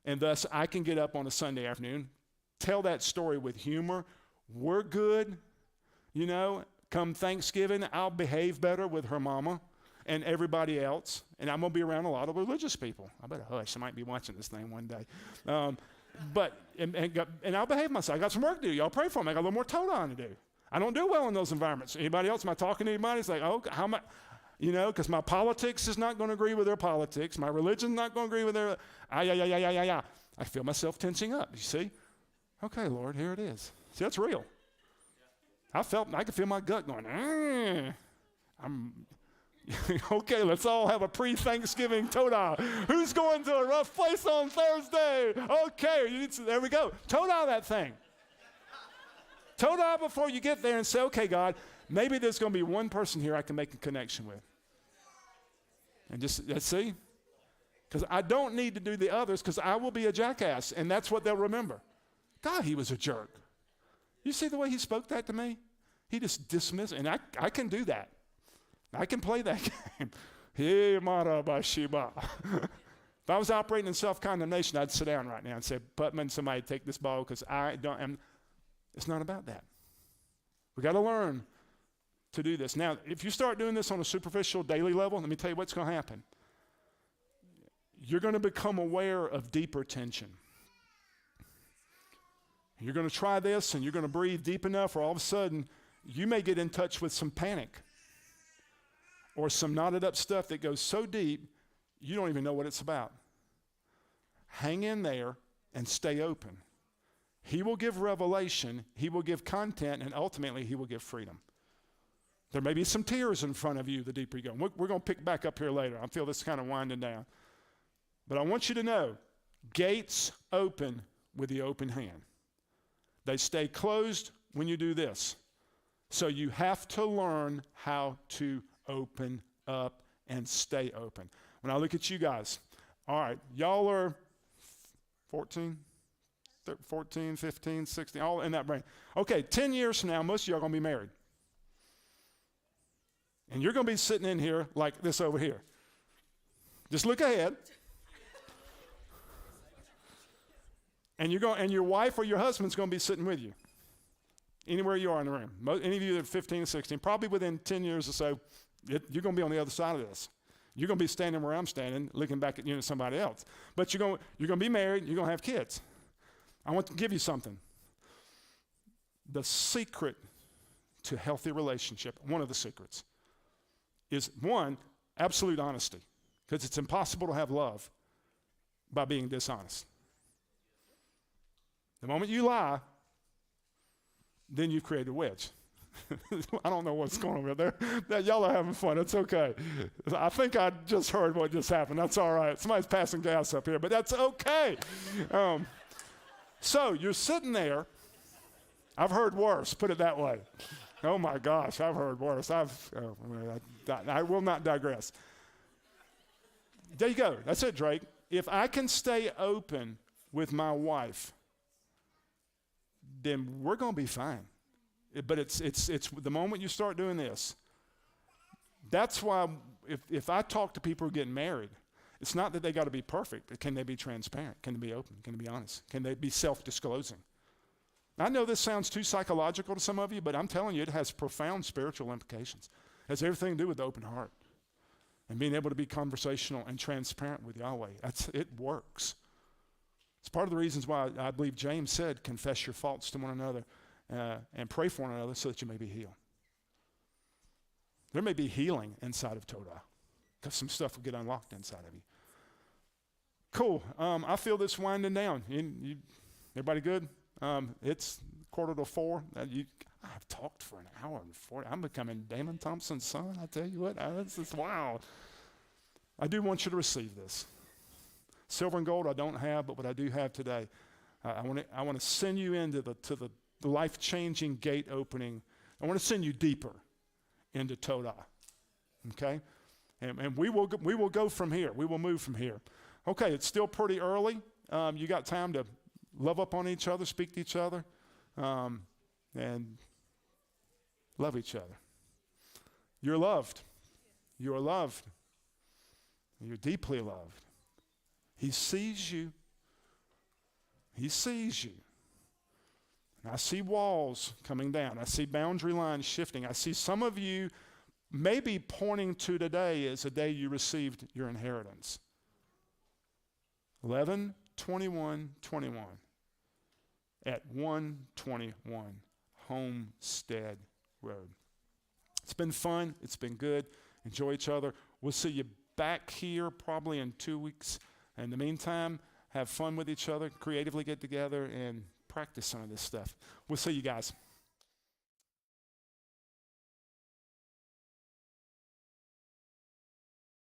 And thus, I can get up on a Sunday afternoon, tell that story with humor. We're good. You know, come Thanksgiving, I'll behave better with her mama and everybody else. And I'm going to be around a lot of religious people. I better hush. I might be watching this thing one day. And I'll behave myself. I got some work to do. Y'all pray for me. I got a little more toe-on to do. I don't do well in those environments. Anybody else? Am I talking to anybody? It's like, oh, how am I? You know, because my politics is not going to agree with their politics. My religion's not going to agree with their, I feel myself tensing up, you see? Okay, Lord, here it is. See, that's real. I could feel my gut going, okay, let's all have a pre-Thanksgiving toe-dye. Who's going to a rough place on Thursday? Okay, there we go. Toe-dye that thing. Toe-dye before you get there and say, okay, God, maybe there's going to be one person here I can make a connection with. And just, let's see. Because I don't need to do the others because I will be a jackass, and that's what they'll remember. God, he was a jerk. You see the way he spoke that to me? He just dismissed it, and I can do that. I can play that game. Hey, Mara Bashiba. If I was operating in self-condemnation, I'd sit down right now and say, Putman, somebody take this ball because it's not about that. We got to learn to do this. Now, if you start doing this on a superficial daily level, let me tell you what's going to happen. You're going to become aware of deeper tension. You're going to try this and you're going to breathe deep enough or all of a sudden you may get in touch with some panic or some knotted up stuff that goes so deep you don't even know what it's about. Hang in there and stay open. He will give revelation, he will give content, and ultimately he will give freedom. There may be some tears in front of you the deeper you go. We're going to pick back up here later. I feel this kind of winding down. But I want you to know, gates open with the open hand. They stay closed when you do this. So you have to learn how to open up and stay open. When I look at you guys, all right, y'all are 14, 15, 16, all in that brain. Okay, 10 years from now, most of y'all are going to be married. And you're going to be sitting in here like this over here. Just look ahead. And your wife or your husband's going to be sitting with you. Anywhere you are in the room. Any of you that are 15 or 16, probably within 10 years or so, you're going to be on the other side of this. You're going to be standing where I'm standing, looking back at somebody else. But you're going to be married, you're going to have kids. I want to give you something. The secret to healthy relationship, one of the secrets, is one, absolute honesty. Because it's impossible to have love by being dishonest. The moment you lie, then you've created a wedge. I don't know what's going on over there. Y'all are having fun. It's okay. I think I just heard what just happened. That's all right. Somebody's passing gas up here, but that's okay. So you're sitting there. I've heard worse, put it that way. Oh my gosh, I've heard worse. I will not digress. There you go. That's it, Drake. If I can stay open with my wife, then we're going to be fine. But it's the moment you start doing this. That's why if I talk to people who are getting married, it's not that they got to be perfect. Can they be transparent? Can they be open? Can they be honest? Can they be self-disclosing? I know this sounds too psychological to some of you, but I'm telling you, it has profound spiritual implications. It has everything to do with the open heart and being able to be conversational and transparent with Yahweh. It works. It's part of the reasons why I believe James said, confess your faults to one another and pray for one another so that you may be healed. There may be healing inside of Todah because some stuff will get unlocked inside of you. Cool. I feel this winding down. Everybody good? It's 3:45. I've talked for an hour and 40. I'm becoming Damon Thompson's son. I tell you what, it's just wow. I do want you to receive this. Silver and gold I don't have, but what I do have today, I want to send you into the life-changing gate opening. I want to send you deeper into Todah. Okay, and we will go from here. We will move from here. Okay, it's still pretty early. You got time to love up on each other, speak to each other, and love each other. You're loved. You are loved. You're deeply loved. He sees you. He sees you. And I see walls coming down. I see boundary lines shifting. I see some of you maybe pointing to today as a day you received your inheritance. 11/21/21 at 121 Homestead Road. It's been fun. It's been good. Enjoy each other. We'll see you back here probably in 2 weeks. In the meantime, have fun with each other, creatively get together, and practice some of this stuff. We'll see you guys.